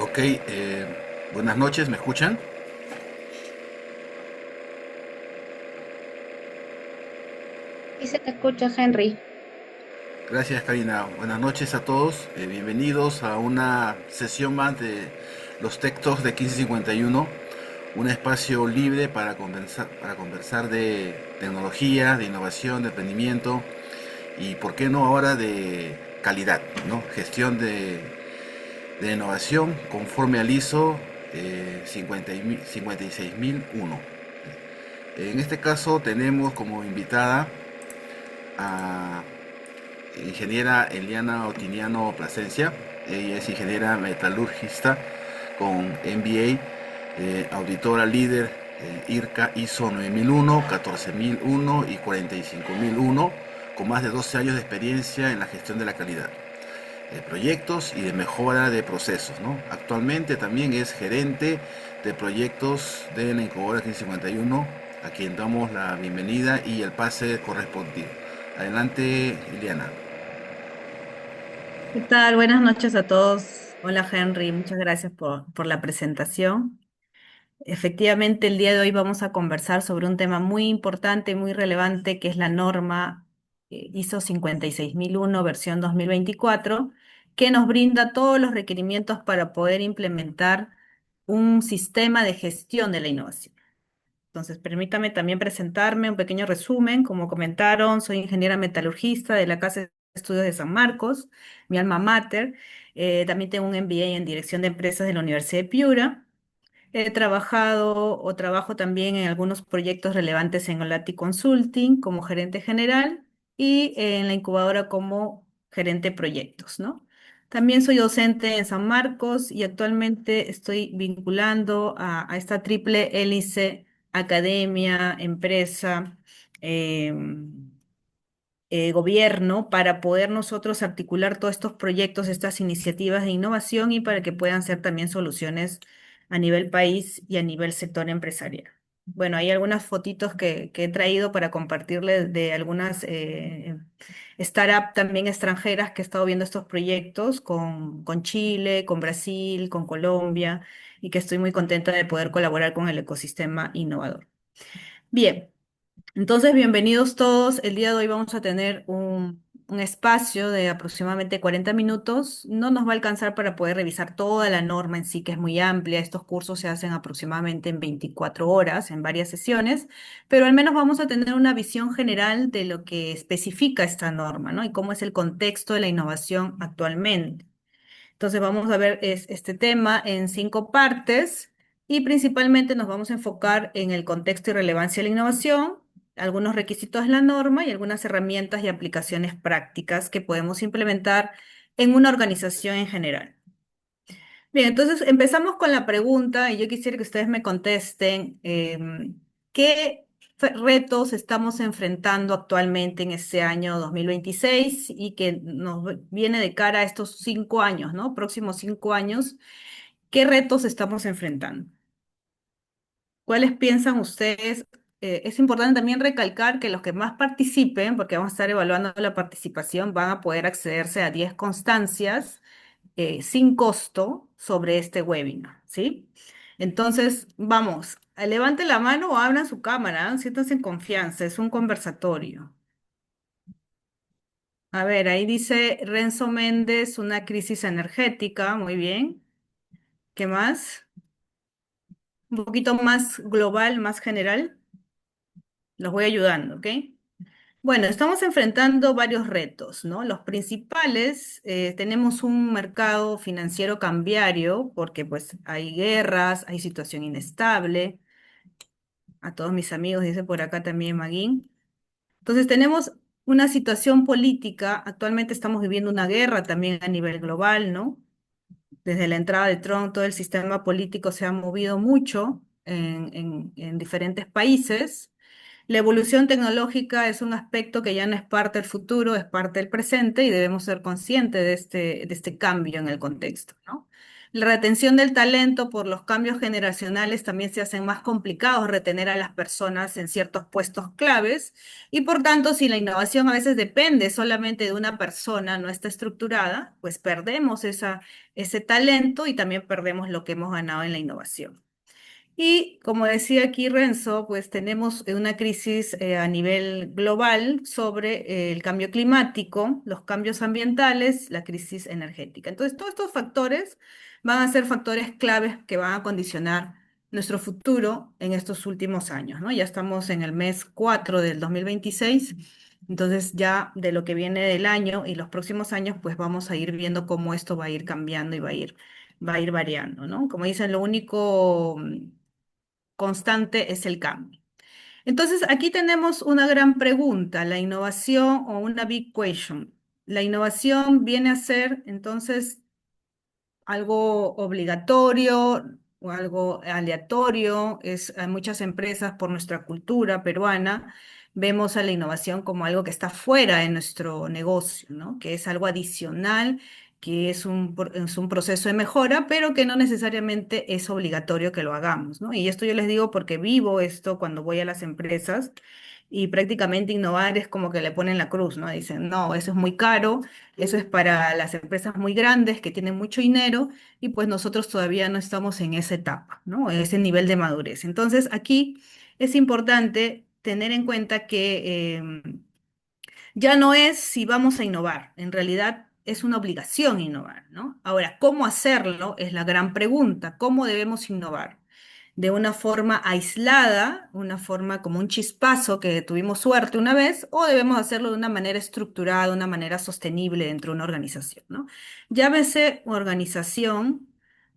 Ok, buenas noches, ¿me escuchan? Y se te escucha, Henry. Gracias, Karina. Buenas noches a todos. Bienvenidos a una sesión más de los textos de 1551, un espacio libre para conversar de tecnología, de innovación, de emprendimiento y, ¿por qué no ahora, de calidad, ¿no? Gestión de innovación conforme al ISO 56001. En este caso tenemos como invitada a ingeniera Eliana Otiniano Plasencia. Ella es ingeniera metalurgista con MBA, auditora líder IRCA ISO 9001, 14001 y 45001, con más de 12 años de experiencia en la gestión de la calidad, de proyectos y de mejora de procesos, ¿no? Actualmente también es gerente de proyectos de la incubadora 1551, a quien damos la bienvenida y el pase correspondido. Adelante, Eliana. ¿Qué tal? Buenas noches a todos. Hola Henry, muchas gracias por la presentación. Efectivamente, el día de hoy vamos a conversar sobre un tema muy importante, muy relevante, que es la norma ISO 56001 versión 2024, que nos brinda todos los requerimientos para poder implementar un sistema de gestión de la innovación. Entonces, permítame también presentarme un pequeño resumen. Como comentaron, soy ingeniera metalurgista de la Casa de Estudios de San Marcos, mi alma mater. También tengo un MBA en Dirección de Empresas de la Universidad de Piura. He trabajado o trabajo también en algunos proyectos relevantes en Olati Consulting como gerente general y en la incubadora como gerente de proyectos, ¿no? También soy docente en San Marcos y actualmente estoy vinculando a esta triple hélice academia, empresa, em, gobierno para poder nosotros articular todos estos proyectos, estas iniciativas de innovación y para que puedan ser también soluciones a nivel país y a nivel sector empresarial. Bueno, hay algunas fotitos que he traído para compartirles de algunas startups también extranjeras que he estado viendo estos proyectos con Chile, con Brasil, con Colombia y que estoy muy contenta de poder colaborar con el ecosistema innovador. Bien. Entonces, bienvenidos todos. El día de hoy vamos a tener un espacio de aproximadamente 40 minutos. No nos va a alcanzar para poder revisar toda la norma en sí, que es muy amplia. Estos cursos se hacen aproximadamente en 24 horas, en varias sesiones, pero al menos vamos a tener una visión general de lo que especifica esta norma, ¿no? Y cómo es el contexto de la innovación actualmente. Entonces vamos a ver este tema en 5 partes y principalmente nos vamos a enfocar en el contexto y relevancia de la innovación, algunos requisitos de la norma y algunas herramientas y aplicaciones prácticas que podemos implementar en una organización en general. Bien, entonces empezamos con la pregunta y yo quisiera que ustedes me contesten qué retos estamos enfrentando actualmente en este año 2026 y que nos viene de cara a estos 5 años, ¿no? Próximos 5 años, ¿qué retos estamos enfrentando? ¿Cuáles piensan ustedes? Es importante también recalcar que los que más participen, porque vamos a estar evaluando la participación, van a poder accederse a 10 constancias sin costo sobre este webinar, ¿sí? Entonces, vamos, levanten la mano o abran su cámara, siéntanse en confianza, es un conversatorio. A ver, ahí dice Renzo Méndez, una crisis energética, muy bien. ¿Qué más? Un poquito más global, más general. Los voy ayudando, ¿ok? Bueno, estamos enfrentando varios retos, ¿no? Los principales, tenemos un mercado financiero cambiario porque pues hay guerras, hay situación inestable. A todos mis amigos, dice por acá también Maguín. Entonces tenemos una situación política, actualmente estamos viviendo una guerra también a nivel global, ¿no? Desde la entrada de Trump, todo el sistema político se ha movido mucho en diferentes países. La evolución tecnológica es un aspecto que ya no es parte del futuro, es parte del presente y debemos ser conscientes de este cambio en el contexto, ¿no? La retención del talento por los cambios generacionales también se hacen más complicados retener a las personas en ciertos puestos claves y por tanto, si la innovación a veces depende solamente de una persona, no está estructurada, pues perdemos ese talento y también perdemos lo que hemos ganado en la innovación. Y como decía aquí Renzo, pues tenemos una crisis a nivel global sobre el cambio climático, los cambios ambientales, la crisis energética. Entonces, todos estos factores van a ser factores claves que van a condicionar nuestro futuro en estos últimos años, ¿no? Ya estamos en el mes 4 del 2026, entonces ya de lo que viene del año y los próximos años, pues vamos a ir viendo cómo esto va a ir cambiando y va a ir variando, ¿no? Como dicen, lo único constante es el cambio. Entonces, aquí tenemos una gran pregunta, la innovación o una big question. La innovación viene a ser, entonces, algo obligatorio o algo aleatorio. Hay muchas empresas por nuestra cultura peruana vemos a la innovación como algo que está fuera de nuestro negocio, ¿no? Que es algo adicional, que es un proceso de mejora, pero que no necesariamente es obligatorio que lo hagamos, ¿no? Y esto yo les digo porque vivo esto cuando voy a las empresas y prácticamente innovar es como que le ponen la cruz, ¿no? Dicen, no, eso es muy caro, eso es para las empresas muy grandes que tienen mucho dinero y pues nosotros todavía no estamos en esa etapa, ¿no? En ese nivel de madurez. Entonces, aquí es importante tener en cuenta que ya no es si vamos a innovar, en realidad es una obligación innovar, ¿no? Ahora, ¿cómo hacerlo? Es la gran pregunta. ¿Cómo debemos innovar? ¿De una forma aislada, una forma como un chispazo que tuvimos suerte una vez, o debemos hacerlo de una manera estructurada, de una manera sostenible dentro de una organización, ¿no? Llámese organización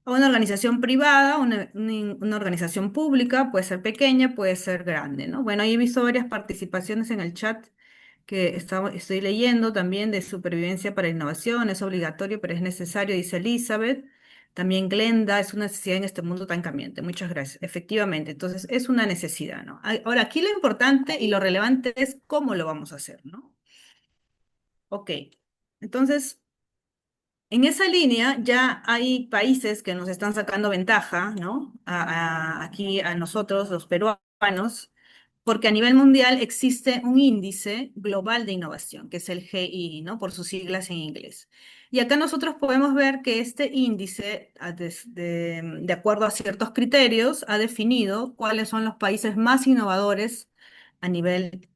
o una organización privada, una organización pública, puede ser pequeña, puede ser grande, ¿no? Bueno, ahí he visto varias participaciones en el chat que estoy leyendo también de supervivencia para innovación, es obligatorio, pero es necesario, dice Elizabeth. También Glenda, es una necesidad en este mundo tan cambiante. Muchas gracias. Efectivamente, entonces es una necesidad, ¿no? Ahora, aquí lo importante y lo relevante es cómo lo vamos a hacer, ¿no? Ok, entonces, en esa línea ya hay países que nos están sacando ventaja, ¿no? Aquí a nosotros, los peruanos, porque a nivel mundial existe un índice global de innovación, que es el GI, ¿no? Por sus siglas en inglés. Y acá nosotros podemos ver que este índice, de acuerdo a ciertos criterios, ha definido cuáles son los países más innovadores a nivel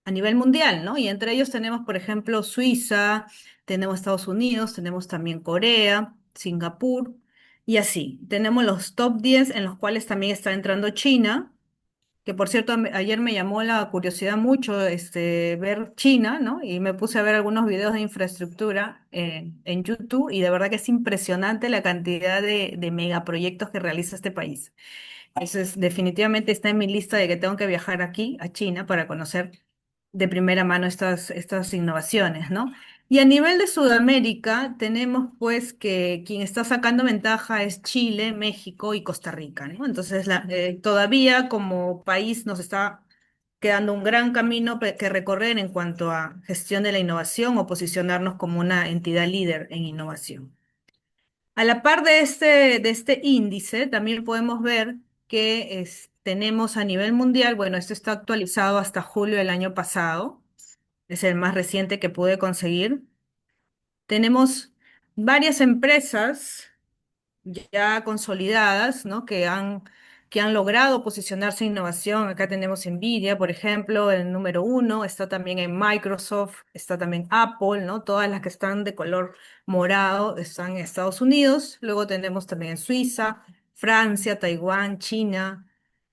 a nivel mundial, ¿no? Y entre ellos tenemos, por ejemplo, Suiza, tenemos Estados Unidos, tenemos también Corea, Singapur, y así. Tenemos los top 10 en los cuales también está entrando China, que por cierto, ayer me llamó la curiosidad mucho ver China, ¿no? Y me puse a ver algunos videos de infraestructura en YouTube y de verdad que es impresionante la cantidad de megaproyectos que realiza este país. Entonces, definitivamente está en mi lista de que tengo que viajar aquí, a China, para conocer de primera mano estas innovaciones, ¿no? Y a nivel de Sudamérica, tenemos pues que quien está sacando ventaja es Chile, México y Costa Rica, ¿no? Entonces, todavía como país nos está quedando un gran camino que recorrer en cuanto a gestión de la innovación o posicionarnos como una entidad líder en innovación. A la par de este índice, también podemos ver que tenemos a nivel mundial, bueno, esto está actualizado hasta julio del año pasado, es el más reciente que pude conseguir. Tenemos varias empresas ya consolidadas, ¿no? Que han logrado posicionarse en innovación. Acá tenemos Nvidia, por ejemplo, el número uno, está también en Microsoft, está también Apple, ¿no? Todas las que están de color morado están en Estados Unidos. Luego tenemos también en Suiza, Francia, Taiwán, China,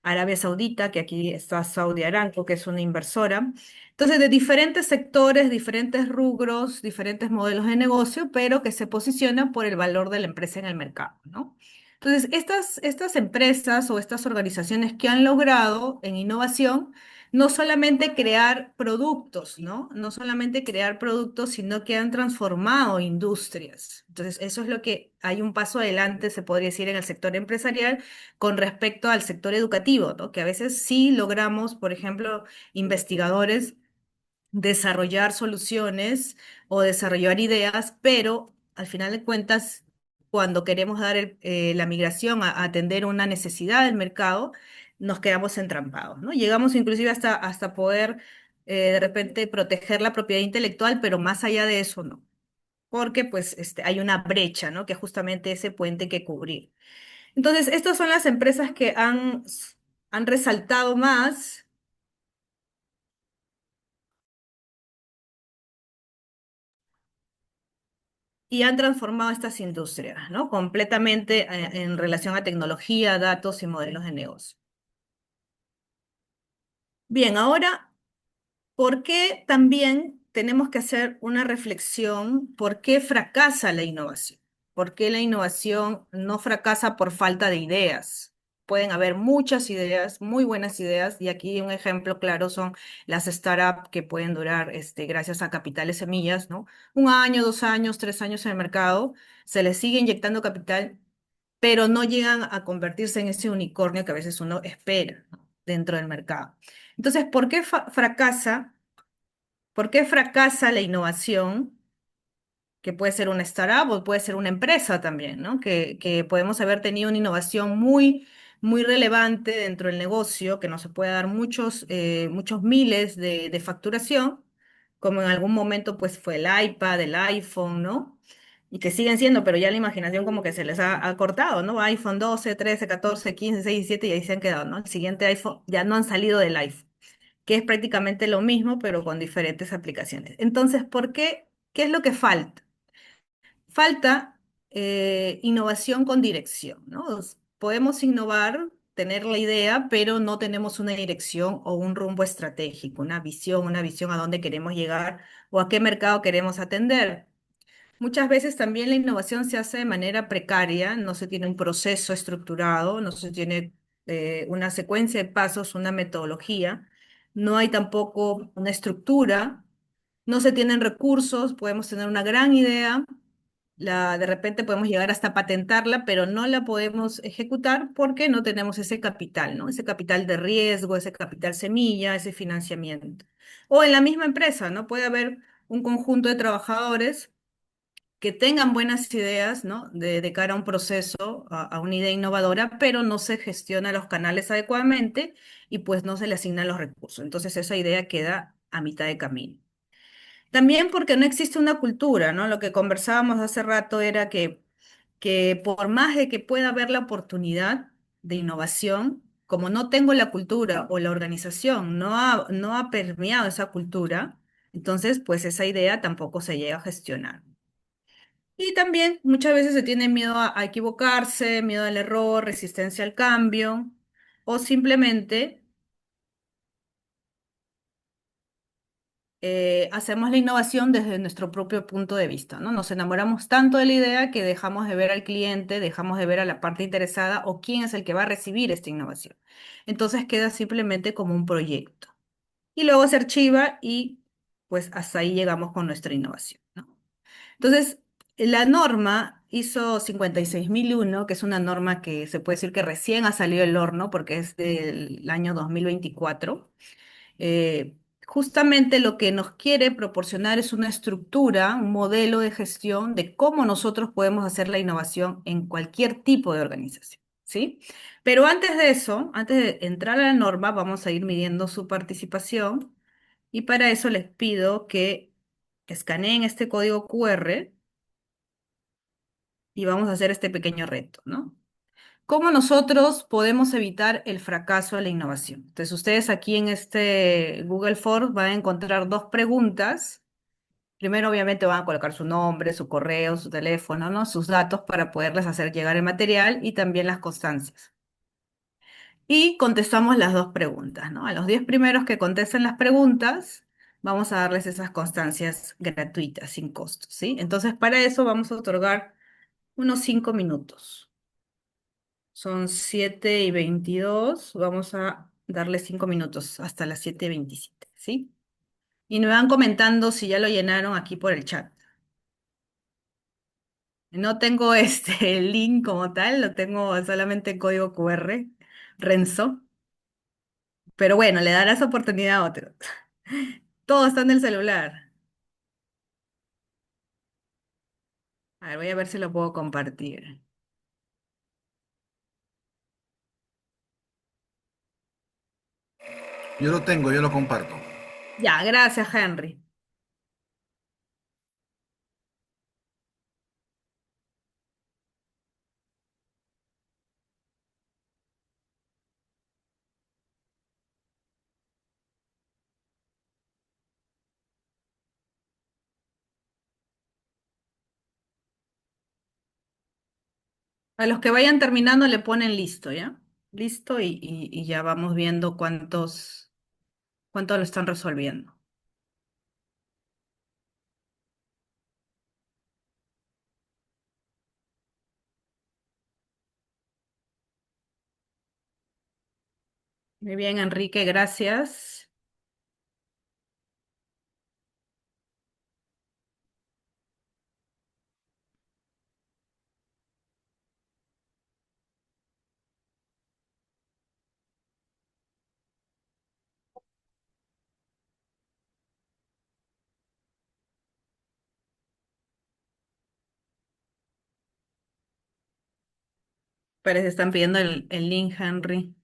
Arabia Saudita, que aquí está Saudi Aramco, que es una inversora. Entonces, de diferentes sectores, diferentes rubros, diferentes modelos de negocio, pero que se posicionan por el valor de la empresa en el mercado, ¿no? Entonces, estas empresas o estas organizaciones que han logrado en innovación no solamente crear productos, ¿no? No solamente crear productos, sino que han transformado industrias. Entonces, eso es lo que hay un paso adelante, se podría decir, en el sector empresarial con respecto al sector educativo, ¿no? Que a veces sí logramos, por ejemplo, investigadores desarrollar soluciones o desarrollar ideas, pero al final de cuentas, cuando queremos dar la migración a atender una necesidad del mercado, nos quedamos entrampados, ¿no? Llegamos inclusive hasta poder de repente proteger la propiedad intelectual, pero más allá de eso no, porque pues hay una brecha, ¿no? Que es justamente ese puente que cubrir. Entonces, estas son las empresas que han resaltado más y han transformado estas industrias, ¿no? Completamente en relación a tecnología, datos y modelos de negocio. Bien, ahora, ¿por qué también tenemos que hacer una reflexión? ¿Por qué fracasa la innovación? ¿Por qué la innovación no fracasa por falta de ideas? Pueden haber muchas ideas, muy buenas ideas, y aquí un ejemplo claro son las startups que pueden durar, gracias a capitales semillas, ¿no? 1 año, 2 años, 3 años en el mercado, se les sigue inyectando capital, pero no llegan a convertirse en ese unicornio que a veces uno espera, ¿no? Dentro del mercado. Entonces, ¿por qué fracasa? ¿Por qué fracasa la innovación? Que puede ser una startup o puede ser una empresa también, ¿no? Que podemos haber tenido una innovación muy relevante dentro del negocio, que nos puede dar muchos miles de facturación, como en algún momento pues fue el iPad, el iPhone, ¿no? Y que siguen siendo, pero ya la imaginación como que se les ha cortado, ¿no? iPhone 12, 13, 14, 15, 16, 17 y ahí se han quedado, ¿no? El siguiente iPhone ya no han salido del iPhone, que es prácticamente lo mismo, pero con diferentes aplicaciones. Entonces, ¿por qué? ¿Qué es lo que falta? Falta innovación con dirección, ¿no? Podemos innovar, tener la idea, pero no tenemos una dirección o un rumbo estratégico, una visión a dónde queremos llegar o a qué mercado queremos atender. Muchas veces también la innovación se hace de manera precaria, no se tiene un proceso estructurado, no se tiene una secuencia de pasos, una metodología, no hay tampoco una estructura, no se tienen recursos, podemos tener una gran idea, de repente podemos llegar hasta patentarla, pero no la podemos ejecutar porque no tenemos ese capital, ¿no? Ese capital de riesgo, ese capital semilla, ese financiamiento. O en la misma empresa, ¿no? Puede haber un conjunto de trabajadores que tengan buenas ideas, ¿no? De cara a un proceso, a una idea innovadora, pero no se gestiona los canales adecuadamente y pues no se le asignan los recursos. Entonces esa idea queda a mitad de camino. También porque no existe una cultura, ¿no? Lo que conversábamos hace rato era que por más de que pueda haber la oportunidad de innovación, como no tengo la cultura o la organización no ha permeado esa cultura, entonces pues esa idea tampoco se llega a gestionar. Y también muchas veces se tiene miedo a equivocarse, miedo al error, resistencia al cambio, o simplemente hacemos la innovación desde nuestro propio punto de vista, ¿no? Nos enamoramos tanto de la idea que dejamos de ver al cliente, dejamos de ver a la parte interesada o quién es el que va a recibir esta innovación. Entonces queda simplemente como un proyecto. Y luego se archiva y pues hasta ahí llegamos con nuestra innovación, ¿no? Entonces, la norma ISO 56001, que es una norma que se puede decir que recién ha salido del horno porque es del año 2024, eh, justamente lo que nos quiere proporcionar es una estructura, un modelo de gestión de cómo nosotros podemos hacer la innovación en cualquier tipo de organización, ¿sí? Pero antes de eso, antes de entrar a la norma, vamos a ir midiendo su participación y para eso les pido que escaneen este código QR y vamos a hacer este pequeño reto, ¿no? ¿Cómo nosotros podemos evitar el fracaso de la innovación? Entonces, ustedes aquí en este Google Forms van a encontrar dos preguntas. Primero, obviamente, van a colocar su nombre, su correo, su teléfono, ¿no? Sus datos para poderles hacer llegar el material y también las constancias. Y contestamos las dos preguntas, ¿no? A los 10 primeros que contesten las preguntas, vamos a darles esas constancias gratuitas, sin costo, ¿sí? Entonces, para eso vamos a otorgar unos 5 minutos. Son 7:22. Vamos a darle 5 minutos hasta las 7:27, ¿sí? Y me van comentando si ya lo llenaron aquí por el chat. No tengo el link como tal, lo tengo solamente en código QR, Renzo. Pero bueno, le darás oportunidad a otro. Todo está en el celular. A ver, voy a ver si lo puedo compartir. Yo lo tengo, yo lo comparto. Ya, gracias, Henry. A los que vayan terminando le ponen listo, ¿ya? Listo y ya vamos viendo cuántos lo están resolviendo. Muy bien, Enrique, gracias. Parece están pidiendo el link, Henry.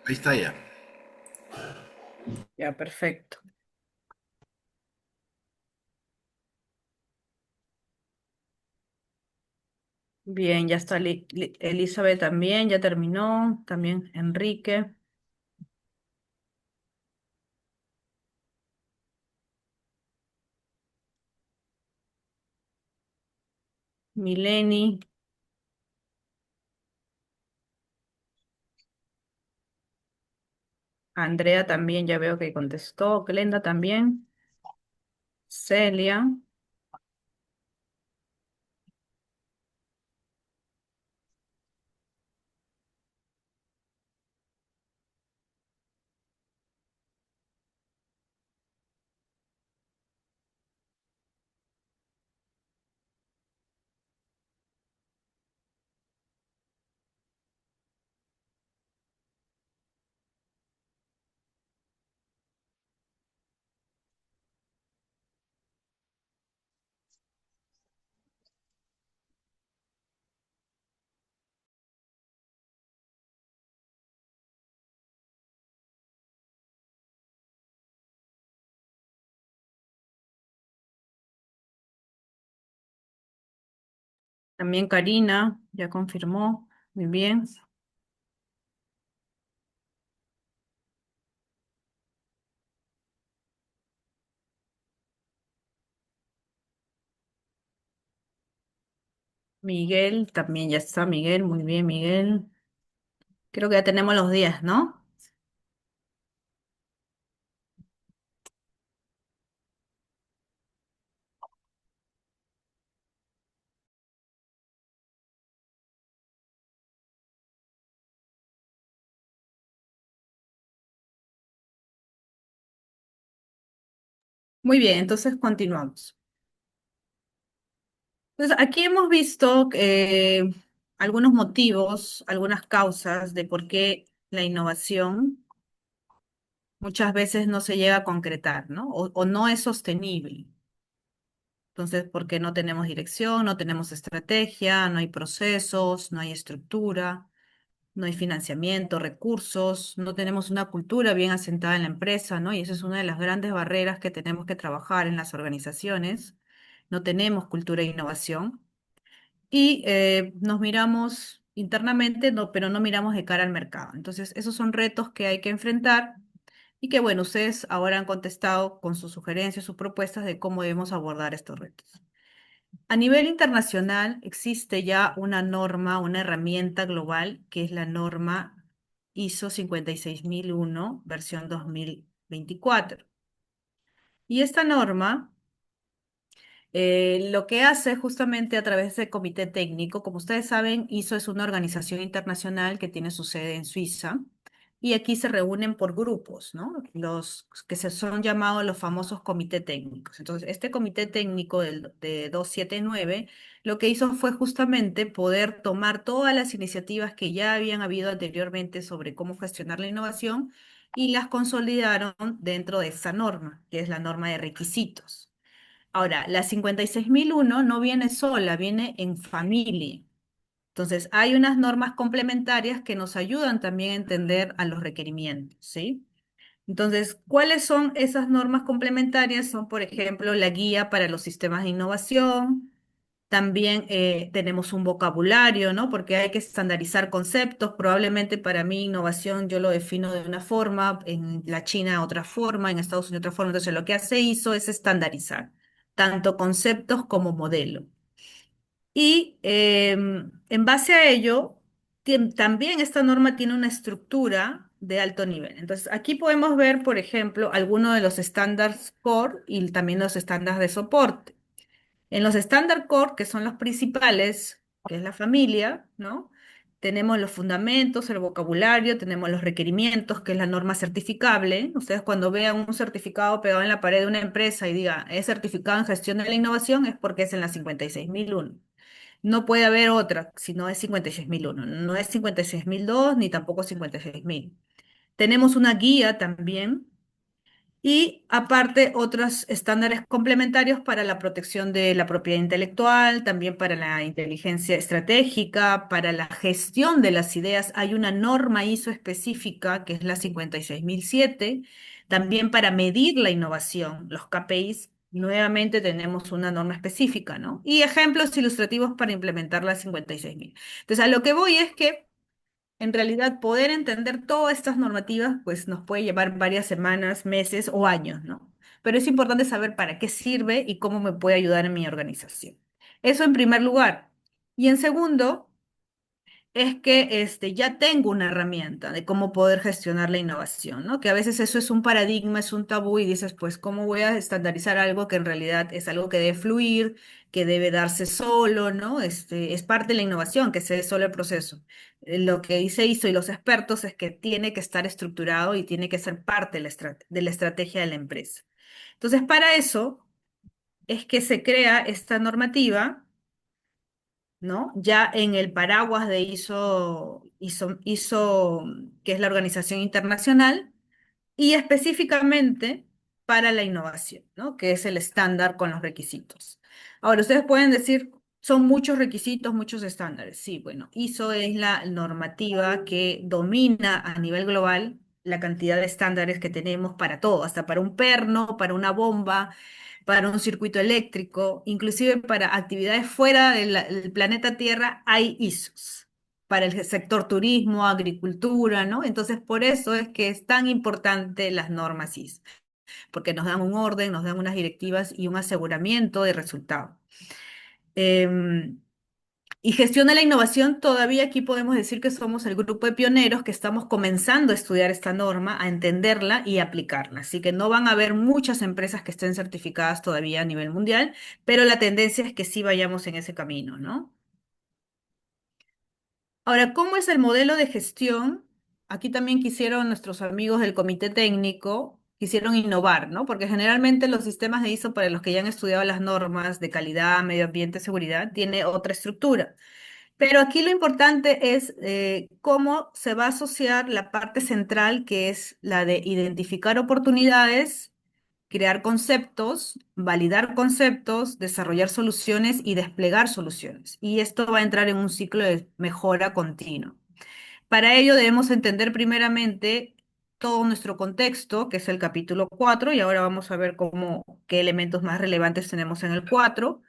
Ahí está ya. Ya, perfecto. Bien, ya está Elizabeth también, ya terminó. También Enrique, Mileni, Andrea también, ya veo que contestó. Glenda también. Celia. También Karina, ya confirmó. Muy bien. Miguel, también ya está Miguel. Muy bien, Miguel. Creo que ya tenemos los días, ¿no? Muy bien, entonces continuamos. Entonces, aquí hemos visto algunos motivos, algunas causas de por qué la innovación muchas veces no se llega a concretar, ¿no? O no es sostenible. Entonces, porque no tenemos dirección, no tenemos estrategia, no hay procesos, no hay estructura, no hay financiamiento, recursos, no tenemos una cultura bien asentada en la empresa, ¿no? Y esa es una de las grandes barreras que tenemos que trabajar en las organizaciones. No tenemos cultura de innovación y nos miramos internamente, no, pero no miramos de cara al mercado. Entonces, esos son retos que hay que enfrentar y que, bueno, ustedes ahora han contestado con sus sugerencias, sus propuestas de cómo debemos abordar estos retos. A nivel internacional existe ya una norma, una herramienta global que es la norma ISO 56001, versión 2024. Y esta norma Lo que hace justamente a través del comité técnico, como ustedes saben, ISO es una organización internacional que tiene su sede en Suiza y aquí se reúnen por grupos, ¿no? Los que se son llamados los famosos comité técnicos. Entonces, este comité técnico de 279 lo que hizo fue justamente poder tomar todas las iniciativas que ya habían habido anteriormente sobre cómo gestionar la innovación y las consolidaron dentro de esa norma, que es la norma de requisitos. Ahora, la 56001 no viene sola, viene en familia. Entonces, hay unas normas complementarias que nos ayudan también a entender a los requerimientos, ¿sí? Entonces, ¿cuáles son esas normas complementarias? Son, por ejemplo, la guía para los sistemas de innovación. También tenemos un vocabulario, ¿no? Porque hay que estandarizar conceptos. Probablemente para mí innovación yo lo defino de una forma, en la China otra forma, en Estados Unidos otra forma. Entonces, lo que hace hizo es estandarizar tanto conceptos como modelo. Y en base a ello, también esta norma tiene una estructura de alto nivel. Entonces, aquí podemos ver, por ejemplo, algunos de los estándares core y también los estándares de soporte. En los estándar core, que son los principales, que es la familia, ¿no? Tenemos los fundamentos, el vocabulario, tenemos los requerimientos, que es la norma certificable. Ustedes cuando vean un certificado pegado en la pared de una empresa y diga, es certificado en gestión de la innovación, es porque es en la 56001. No puede haber otra si no es 56001. No es 56002 ni tampoco 56000. Tenemos una guía también y aparte, otros estándares complementarios para la protección de la propiedad intelectual, también para la inteligencia estratégica, para la gestión de las ideas. Hay una norma ISO específica, que es la 56007, también para medir la innovación, los KPIs. Nuevamente tenemos una norma específica, ¿no? Y ejemplos ilustrativos para implementar la 56000. Entonces, a lo que voy es que en realidad, poder entender todas estas normativas, pues nos puede llevar varias semanas, meses o años, ¿no? Pero es importante saber para qué sirve y cómo me puede ayudar en mi organización. Eso en primer lugar. Y en segundo, es que ya tengo una herramienta de cómo poder gestionar la innovación, ¿no? Que a veces eso es un paradigma, es un tabú y dices, pues, ¿cómo voy a estandarizar algo que en realidad es algo que debe fluir, que debe darse solo, ¿no? Es parte de la innovación, que se dé solo el proceso. Lo que se hizo y los expertos es que tiene que estar estructurado y tiene que ser parte de de la estrategia de la empresa. Entonces, para eso es que se crea esta normativa, ¿no? Ya en el paraguas de ISO, que es la organización internacional, y específicamente para la innovación, ¿no? Que es el estándar con los requisitos. Ahora, ustedes pueden decir, son muchos requisitos, muchos estándares. Sí, bueno, ISO es la normativa que domina a nivel global la cantidad de estándares que tenemos para todo, hasta para un perno, para una bomba, para un circuito eléctrico, inclusive para actividades fuera del planeta Tierra hay ISOs. Para el sector turismo, agricultura, ¿no? Entonces, por eso es que es tan importante las normas ISO, porque nos dan un orden, nos dan unas directivas y un aseguramiento de resultado. Em, y gestión de la innovación, todavía aquí podemos decir que somos el grupo de pioneros que estamos comenzando a estudiar esta norma, a entenderla y aplicarla. Así que no van a haber muchas empresas que estén certificadas todavía a nivel mundial, pero la tendencia es que sí vayamos en ese camino, ¿no? Ahora, ¿cómo es el modelo de gestión? Aquí también quisieron nuestros amigos del comité técnico, quisieron innovar, ¿no? Porque generalmente los sistemas de ISO, para los que ya han estudiado las normas de calidad, medio ambiente, seguridad, tiene otra estructura. Pero aquí lo importante es cómo se va a asociar la parte central, que es la de identificar oportunidades, crear conceptos, validar conceptos, desarrollar soluciones y desplegar soluciones. Y esto va a entrar en un ciclo de mejora continua. Para ello debemos entender primeramente todo nuestro contexto, que es el capítulo 4, y ahora vamos a ver qué elementos más relevantes tenemos en el 4.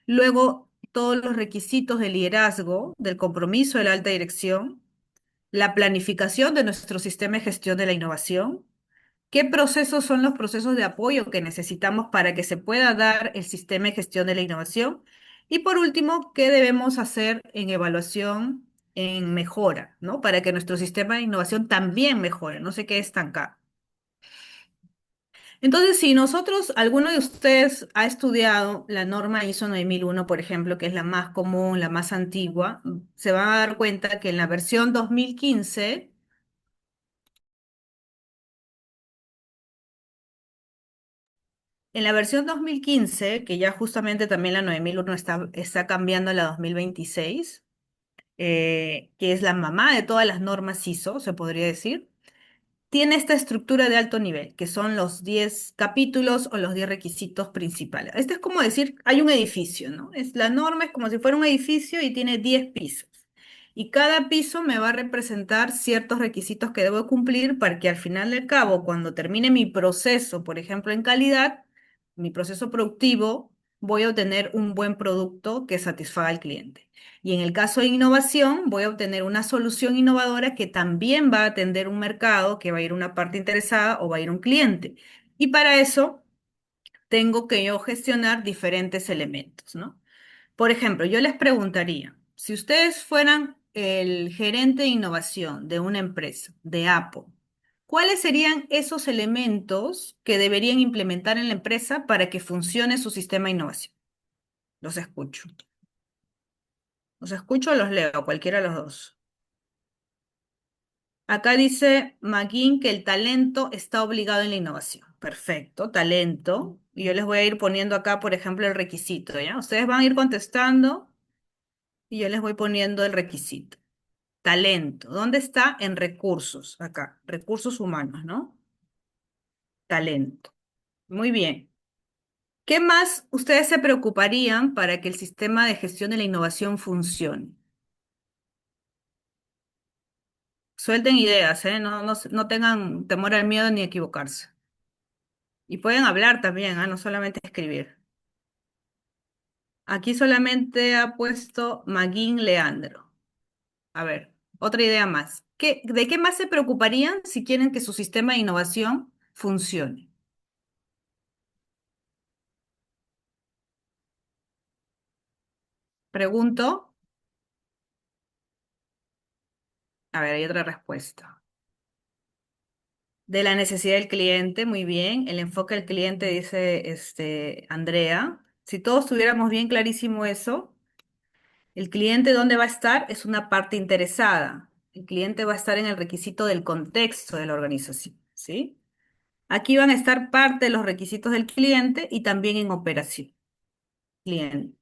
Luego, todos los requisitos de liderazgo, del compromiso de la alta dirección, la planificación de nuestro sistema de gestión de la innovación, qué procesos son los procesos de apoyo que necesitamos para que se pueda dar el sistema de gestión de la innovación. Y por último, qué debemos hacer en evaluación, en mejora, ¿no? Para que nuestro sistema de innovación también mejore, no se quede estancado. Entonces, si nosotros, alguno de ustedes ha estudiado la norma ISO 9001, por ejemplo, que es la más común, la más antigua, se van a dar cuenta que en la versión 2015, en la versión 2015, que ya justamente también la 9001 está cambiando a la 2026, que es la mamá de todas las normas ISO, se podría decir. Tiene esta estructura de alto nivel, que son los 10 capítulos o los 10 requisitos principales. Este es como decir, hay un edificio, ¿no? La norma es como si fuera un edificio y tiene 10 pisos. Y cada piso me va a representar ciertos requisitos que debo cumplir para que al final del cabo, cuando termine mi proceso, por ejemplo, en calidad, mi proceso productivo, voy a obtener un buen producto que satisfaga al cliente. Y en el caso de innovación, voy a obtener una solución innovadora que también va a atender un mercado, que va a ir una parte interesada o va a ir un cliente. Y para eso tengo que yo gestionar diferentes elementos, ¿no? Por ejemplo, yo les preguntaría, si ustedes fueran el gerente de innovación de una empresa, de Apple, ¿cuáles serían esos elementos que deberían implementar en la empresa para que funcione su sistema de innovación? Los escucho. Los escucho o los leo, cualquiera de los dos. Acá dice McGinn que el talento está obligado en la innovación. Perfecto, talento. Y yo les voy a ir poniendo acá, por ejemplo, el requisito, ¿ya? Ustedes van a ir contestando y yo les voy poniendo el requisito. Talento. ¿Dónde está? En recursos. Acá, recursos humanos, ¿no? Talento. Muy bien. ¿Qué más ustedes se preocuparían para que el sistema de gestión de la innovación funcione? Suelten ideas, ¿eh? No tengan temor al miedo ni a equivocarse. Y pueden hablar también, ¿ah? No solamente escribir. Aquí solamente ha puesto Maguín Leandro. A ver, otra idea más. ¿De qué más se preocuparían si quieren que su sistema de innovación funcione? Pregunto. A ver, hay otra respuesta. De la necesidad del cliente, muy bien. El enfoque del cliente, dice Andrea. Si todos tuviéramos bien clarísimo eso, el cliente, ¿dónde va a estar? Es una parte interesada. El cliente va a estar en el requisito del contexto de la organización, ¿sí? Aquí van a estar parte de los requisitos del cliente y también en operación. Cliente,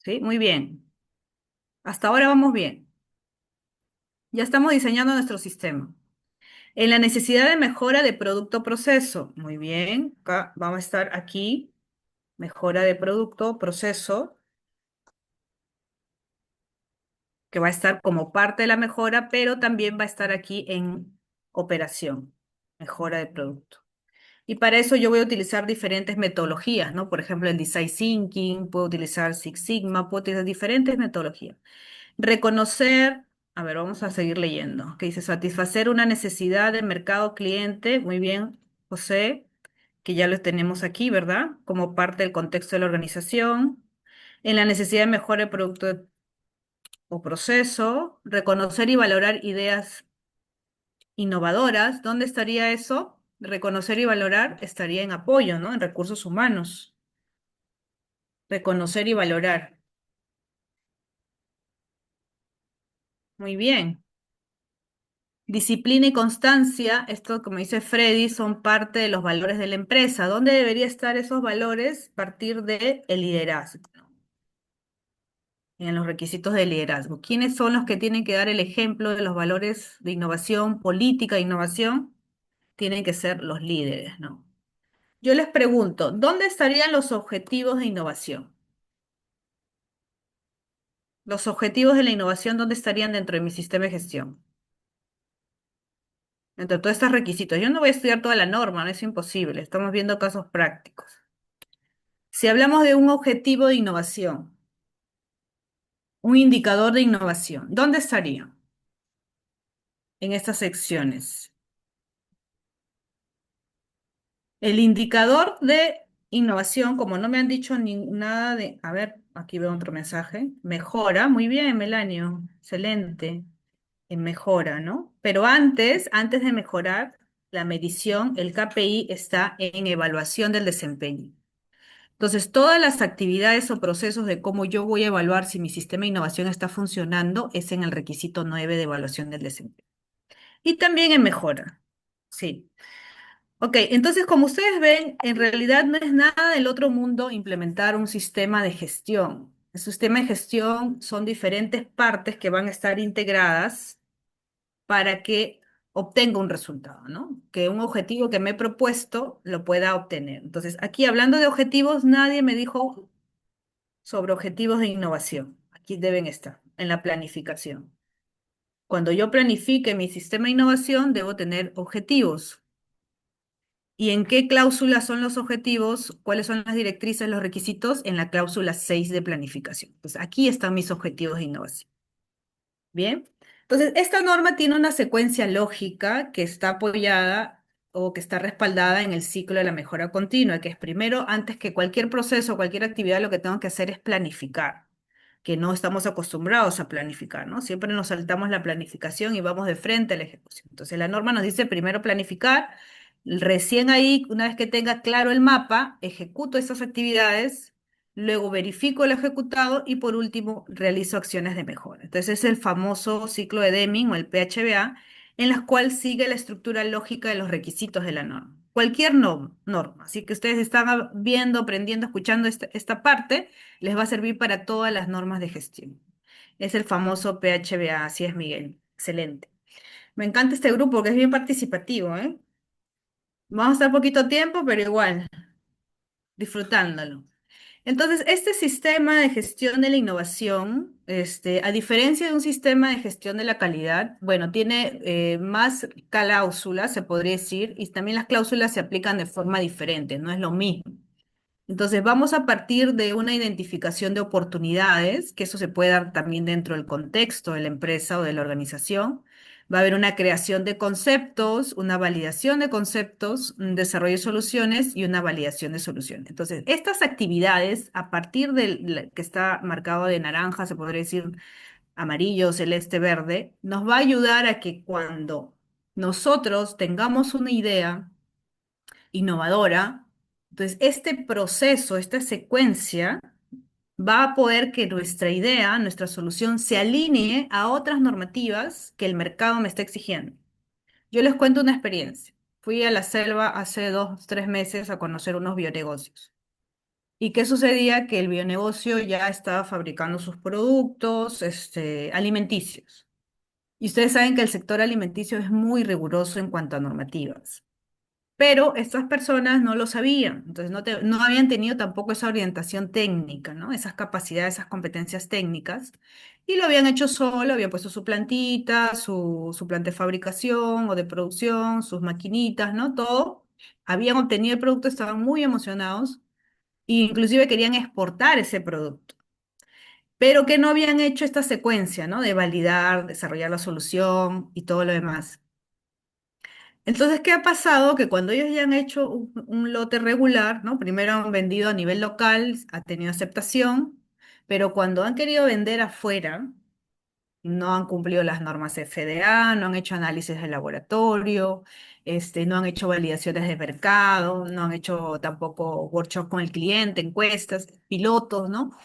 ¿sí? Muy bien. Hasta ahora vamos bien. Ya estamos diseñando nuestro sistema. En la necesidad de mejora de producto proceso. Muy bien. Acá vamos a estar aquí. Mejora de producto proceso, que va a estar como parte de la mejora, pero también va a estar aquí en operación. Mejora de producto. Y para eso yo voy a utilizar diferentes metodologías, ¿no? Por ejemplo, el Design Thinking, puedo utilizar Six Sigma, puedo utilizar diferentes metodologías. Reconocer, a ver, vamos a seguir leyendo, que dice satisfacer una necesidad de mercado cliente, muy bien, José, que ya lo tenemos aquí, ¿verdad? Como parte del contexto de la organización. En la necesidad de mejorar el producto o proceso, reconocer y valorar ideas innovadoras. ¿Dónde estaría eso? Reconocer y valorar estaría en apoyo, ¿no? En recursos humanos. Reconocer y valorar. Muy bien. Disciplina y constancia, esto como dice Freddy, son parte de los valores de la empresa. ¿Dónde debería estar esos valores? A partir del liderazgo, ¿no? En los requisitos de liderazgo. ¿Quiénes son los que tienen que dar el ejemplo de los valores de innovación, política de innovación? Tienen que ser los líderes, ¿no? Yo les pregunto, ¿dónde estarían los objetivos de innovación? Los objetivos de la innovación, ¿dónde estarían dentro de mi sistema de gestión? Entre todos estos requisitos. Yo no voy a estudiar toda la norma, no es imposible. Estamos viendo casos prácticos. Si hablamos de un objetivo de innovación, un indicador de innovación, ¿dónde estaría en estas secciones? El indicador de innovación, como no me han dicho nada de... A ver, aquí veo otro mensaje. Mejora, muy bien, Melanio, excelente. En mejora, ¿no? Pero antes de mejorar, la medición, el KPI está en evaluación del desempeño. Entonces, todas las actividades o procesos de cómo yo voy a evaluar si mi sistema de innovación está funcionando es en el requisito 9 de evaluación del desempeño. Y también en mejora. Sí. Ok, entonces como ustedes ven, en realidad no es nada del otro mundo implementar un sistema de gestión. El sistema de gestión son diferentes partes que van a estar integradas para que obtenga un resultado, ¿no? Que un objetivo que me he propuesto lo pueda obtener. Entonces, aquí hablando de objetivos, nadie me dijo sobre objetivos de innovación. Aquí deben estar, en la planificación. Cuando yo planifique mi sistema de innovación, debo tener objetivos. ¿Y en qué cláusulas son los objetivos? ¿Cuáles son las directrices, los requisitos? En la cláusula 6 de planificación. Pues aquí están mis objetivos de innovación. Bien. Entonces, esta norma tiene una secuencia lógica que está apoyada o que está respaldada en el ciclo de la mejora continua, que es primero, antes que cualquier proceso, cualquier actividad, lo que tengo que hacer es planificar, que no estamos acostumbrados a planificar, ¿no? Siempre nos saltamos la planificación y vamos de frente a la ejecución. Entonces, la norma nos dice primero planificar, recién ahí, una vez que tenga claro el mapa, ejecuto esas actividades, luego verifico el ejecutado y por último realizo acciones de mejora. Entonces es el famoso ciclo de Deming o el PHBA, en las cuales sigue la estructura lógica de los requisitos de la norma. Cualquier norma. Así que ustedes están viendo, aprendiendo, escuchando esta parte, les va a servir para todas las normas de gestión. Es el famoso PHBA, así es, Miguel. Excelente. Me encanta este grupo porque es bien participativo, ¿eh? Vamos a estar poquito tiempo, pero igual, disfrutándolo. Entonces, este sistema de gestión de la innovación, a diferencia de un sistema de gestión de la calidad, bueno, tiene más cláusulas, se podría decir, y también las cláusulas se aplican de forma diferente, no es lo mismo. Entonces, vamos a partir de una identificación de oportunidades, que eso se puede dar también dentro del contexto de la empresa o de la organización. Va a haber una creación de conceptos, una validación de conceptos, un desarrollo de soluciones y una validación de soluciones. Entonces, estas actividades, a partir del que está marcado de naranja, se podría decir amarillo, celeste, verde, nos va a ayudar a que cuando nosotros tengamos una idea, innovadora. Entonces, este proceso, esta secuencia, va a poder que nuestra idea, nuestra solución, se alinee a otras normativas que el mercado me está exigiendo. Yo les cuento una experiencia. Fui a la selva hace 2, 3 meses a conocer unos bionegocios. ¿Y qué sucedía? Que el bionegocio ya estaba fabricando sus productos, alimenticios. Y ustedes saben que el sector alimenticio es muy riguroso en cuanto a normativas. Pero estas personas no lo sabían, entonces no habían tenido tampoco esa orientación técnica, ¿no? Esas capacidades, esas competencias técnicas, y lo habían hecho solo, habían puesto su plantita, su planta de fabricación o de producción, sus maquinitas, ¿no? Todo. Habían obtenido el producto, estaban muy emocionados, e inclusive querían exportar ese producto, pero que no habían hecho esta secuencia, ¿no? De validar, desarrollar la solución y todo lo demás. Entonces, ¿qué ha pasado? Que cuando ellos ya han hecho un lote regular, ¿no? Primero han vendido a nivel local, ha tenido aceptación, pero cuando han querido vender afuera, no han cumplido las normas FDA, no han hecho análisis de laboratorio, no han hecho validaciones de mercado, no han hecho tampoco workshop con el cliente, encuestas, pilotos, ¿no?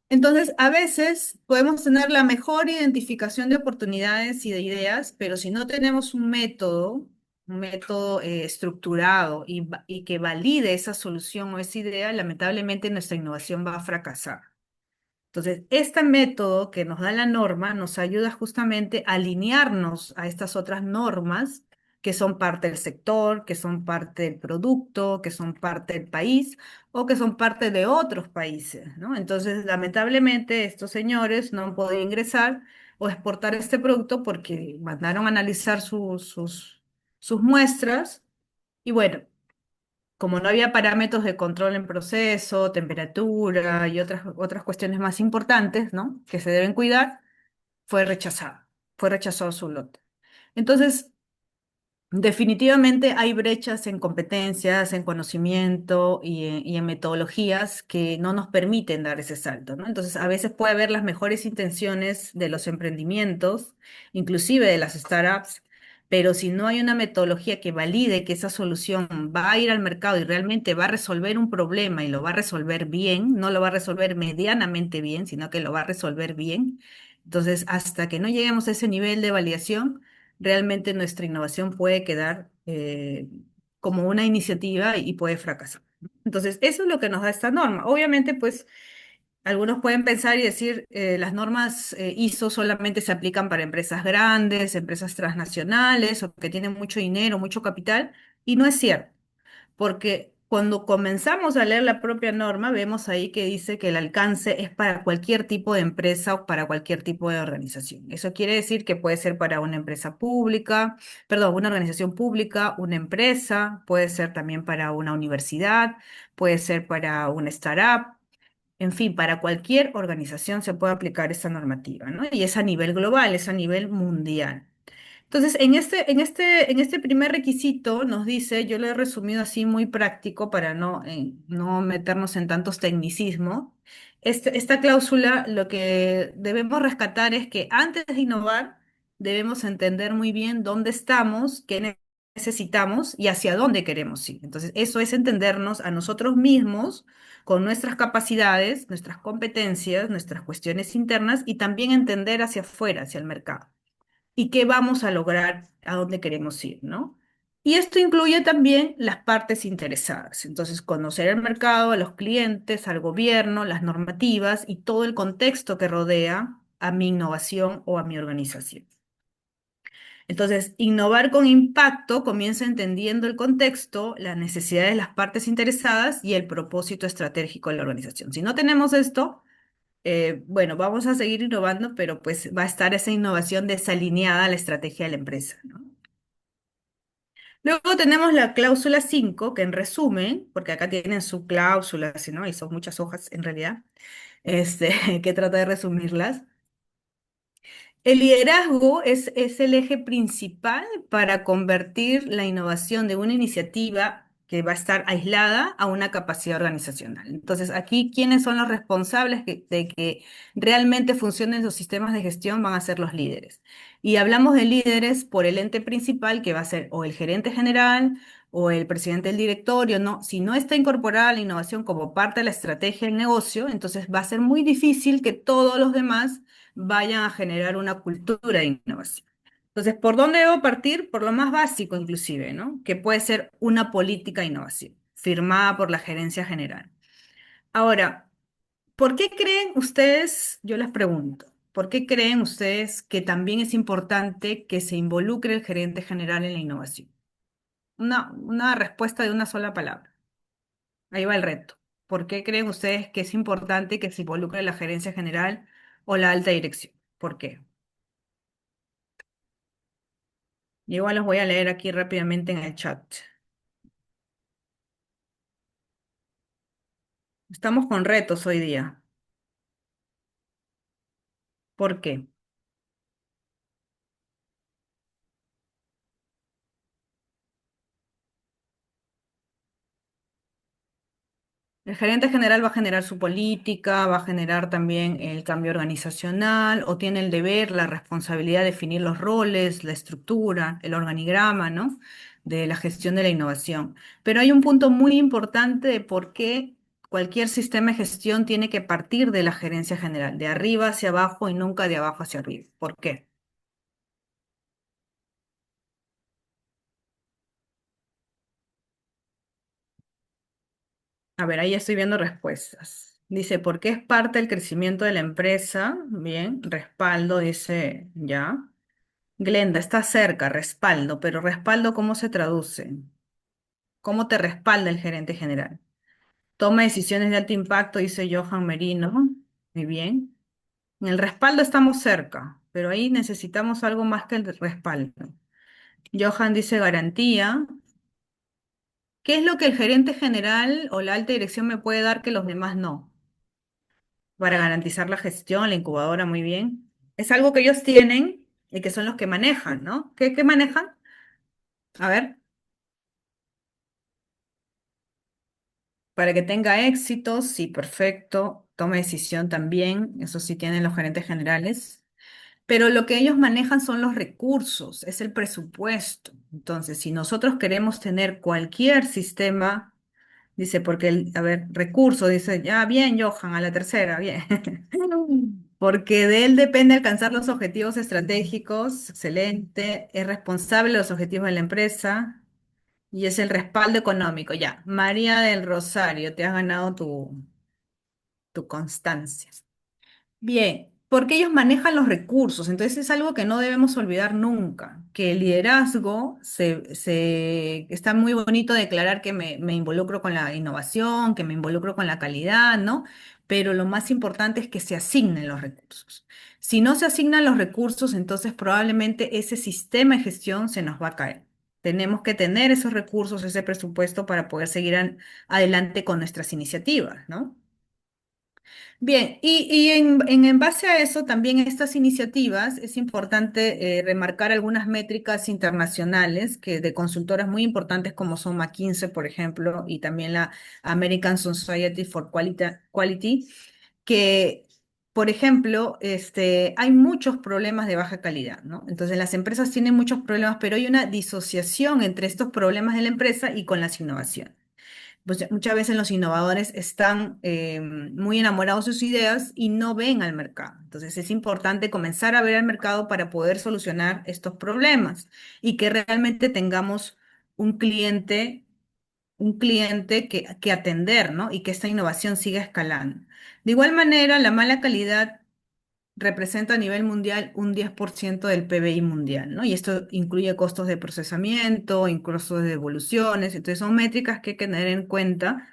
Entonces, a veces podemos tener la mejor identificación de oportunidades y de ideas, pero si no tenemos un método estructurado y que valide esa solución o esa idea, lamentablemente nuestra innovación va a fracasar. Entonces, este método que nos da la norma nos ayuda justamente a alinearnos a estas otras normas que son parte del sector, que son parte del producto, que son parte del país o que son parte de otros países, ¿no? Entonces, lamentablemente, estos señores no han podido ingresar o exportar este producto porque mandaron a analizar sus muestras y bueno, como no había parámetros de control en proceso, temperatura y otras cuestiones más importantes, ¿no? Que se deben cuidar, fue rechazado su lote. Entonces, definitivamente hay brechas en competencias, en conocimiento y en metodologías que no nos permiten dar ese salto, ¿no? Entonces, a veces puede haber las mejores intenciones de los emprendimientos, inclusive de las startups, Pero si no hay una metodología que valide que esa solución va a ir al mercado y realmente va a resolver un problema y lo va a resolver bien, no lo va a resolver medianamente bien, sino que lo va a resolver bien, entonces hasta que no lleguemos a ese nivel de validación, realmente nuestra innovación puede quedar como una iniciativa y puede fracasar. Entonces, eso es lo que nos da esta norma. Obviamente, pues algunos pueden pensar y decir, las normas ISO solamente se aplican para empresas grandes, empresas transnacionales o que tienen mucho dinero, mucho capital, y no es cierto, porque cuando comenzamos a leer la propia norma, vemos ahí que dice que el alcance es para cualquier tipo de empresa o para cualquier tipo de organización. Eso quiere decir que puede ser para una empresa pública, perdón, una organización pública, una empresa, puede ser también para una universidad, puede ser para una startup. En fin, para cualquier organización se puede aplicar esta normativa, ¿no? Y es a nivel global, es a nivel mundial. Entonces, en este primer requisito nos dice, yo lo he resumido así muy práctico para no meternos en tantos tecnicismos. Esta cláusula lo que debemos rescatar es que antes de innovar debemos entender muy bien dónde estamos, qué necesitamos y hacia dónde queremos ir. Entonces, eso es entendernos a nosotros mismos con nuestras capacidades, nuestras competencias, nuestras cuestiones internas y también entender hacia afuera, hacia el mercado y qué vamos a lograr, a dónde queremos ir, ¿no? Y esto incluye también las partes interesadas. Entonces, conocer el mercado, a los clientes, al gobierno, las normativas y todo el contexto que rodea a mi innovación o a mi organización. Entonces, innovar con impacto comienza entendiendo el contexto, las necesidades de las partes interesadas y el propósito estratégico de la organización. Si no tenemos esto, bueno, vamos a seguir innovando, pero pues va a estar esa innovación desalineada a la estrategia de la empresa, ¿no? Luego tenemos la cláusula 5 que en resumen, porque acá tienen su cláusula, ¿no? Y son muchas hojas en realidad, que trata de resumirlas. El liderazgo es el eje principal para convertir la innovación de una iniciativa que va a estar aislada a una capacidad organizacional. Entonces, aquí, ¿quiénes son los responsables de que realmente funcionen los sistemas de gestión? Van a ser los líderes. Y hablamos de líderes por el ente principal, que va a ser o el gerente general o el presidente del directorio, ¿no? Si no está incorporada la innovación como parte de la estrategia del negocio, entonces va a ser muy difícil que todos los demás vayan a generar una cultura de innovación. Entonces, ¿por dónde debo partir? Por lo más básico inclusive, ¿no? Que puede ser una política de innovación, firmada por la gerencia general. Ahora, ¿por qué creen ustedes, yo les pregunto, ¿por qué creen ustedes que también es importante que se involucre el gerente general en la innovación? Una respuesta de una sola palabra. Ahí va el reto. ¿Por qué creen ustedes que es importante que se involucre la gerencia general o la alta dirección? ¿Por qué? Igual los voy a leer aquí rápidamente en el chat. Estamos con retos hoy día. ¿Por qué? El gerente general va a generar su política, va a generar también el cambio organizacional o tiene el deber, la responsabilidad de definir los roles, la estructura, el organigrama, ¿no? De la gestión de la innovación. Pero hay un punto muy importante de por qué cualquier sistema de gestión tiene que partir de la gerencia general, de arriba hacia abajo y nunca de abajo hacia arriba. ¿Por qué? A ver, ahí estoy viendo respuestas. Dice, ¿por qué es parte del crecimiento de la empresa? Bien, respaldo, dice ya. Glenda, está cerca, respaldo, pero respaldo, ¿cómo se traduce? ¿Cómo te respalda el gerente general? Toma decisiones de alto impacto, dice Johan Merino. Muy bien. En el respaldo estamos cerca, pero ahí necesitamos algo más que el respaldo. Johan dice garantía. ¿Qué es lo que el gerente general o la alta dirección me puede dar que los demás no? Para garantizar la gestión, la incubadora, muy bien. Es algo que ellos tienen y que son los que manejan, ¿no? ¿Qué manejan? A ver, para que tenga éxito, sí, perfecto. Toma decisión también, eso sí tienen los gerentes generales. pero lo que ellos manejan son los recursos, es el presupuesto. Entonces, si nosotros queremos tener cualquier sistema, dice, porque, a ver, recurso, dice, ya bien, Johan, a la tercera, bien. Porque de él depende alcanzar los objetivos estratégicos, excelente, es responsable de los objetivos de la empresa y es el respaldo económico. Ya, María del Rosario, te has ganado tu constancia. Bien, porque ellos manejan los recursos, entonces es algo que no debemos olvidar nunca, que el liderazgo está muy bonito declarar que me involucro con la innovación, que me involucro con la calidad, ¿no? Pero lo más importante es que se asignen los recursos. Si no se asignan los recursos, entonces probablemente ese sistema de gestión se nos va a caer. Tenemos que tener esos recursos, ese presupuesto para poder seguir adelante con nuestras iniciativas, ¿no? Bien, en base a eso, también estas iniciativas es importante remarcar algunas métricas internacionales que de consultoras muy importantes como son McKinsey, por ejemplo, y también la American Society for Quality, que, por ejemplo, hay muchos problemas de baja calidad, ¿no? Entonces, las empresas tienen muchos problemas, pero hay una disociación entre estos problemas de la empresa y con las innovaciones. Pues muchas veces los innovadores están muy enamorados de sus ideas y no ven al mercado. Entonces es importante comenzar a ver al mercado para poder solucionar estos problemas y que realmente tengamos un cliente, un cliente que atender, ¿no? Y que esta innovación siga escalando. De igual manera, la mala calidad representa a nivel mundial un 10% del PBI mundial, ¿no? Y esto incluye costos de procesamiento, costos de devoluciones, entonces son métricas que hay que tener en cuenta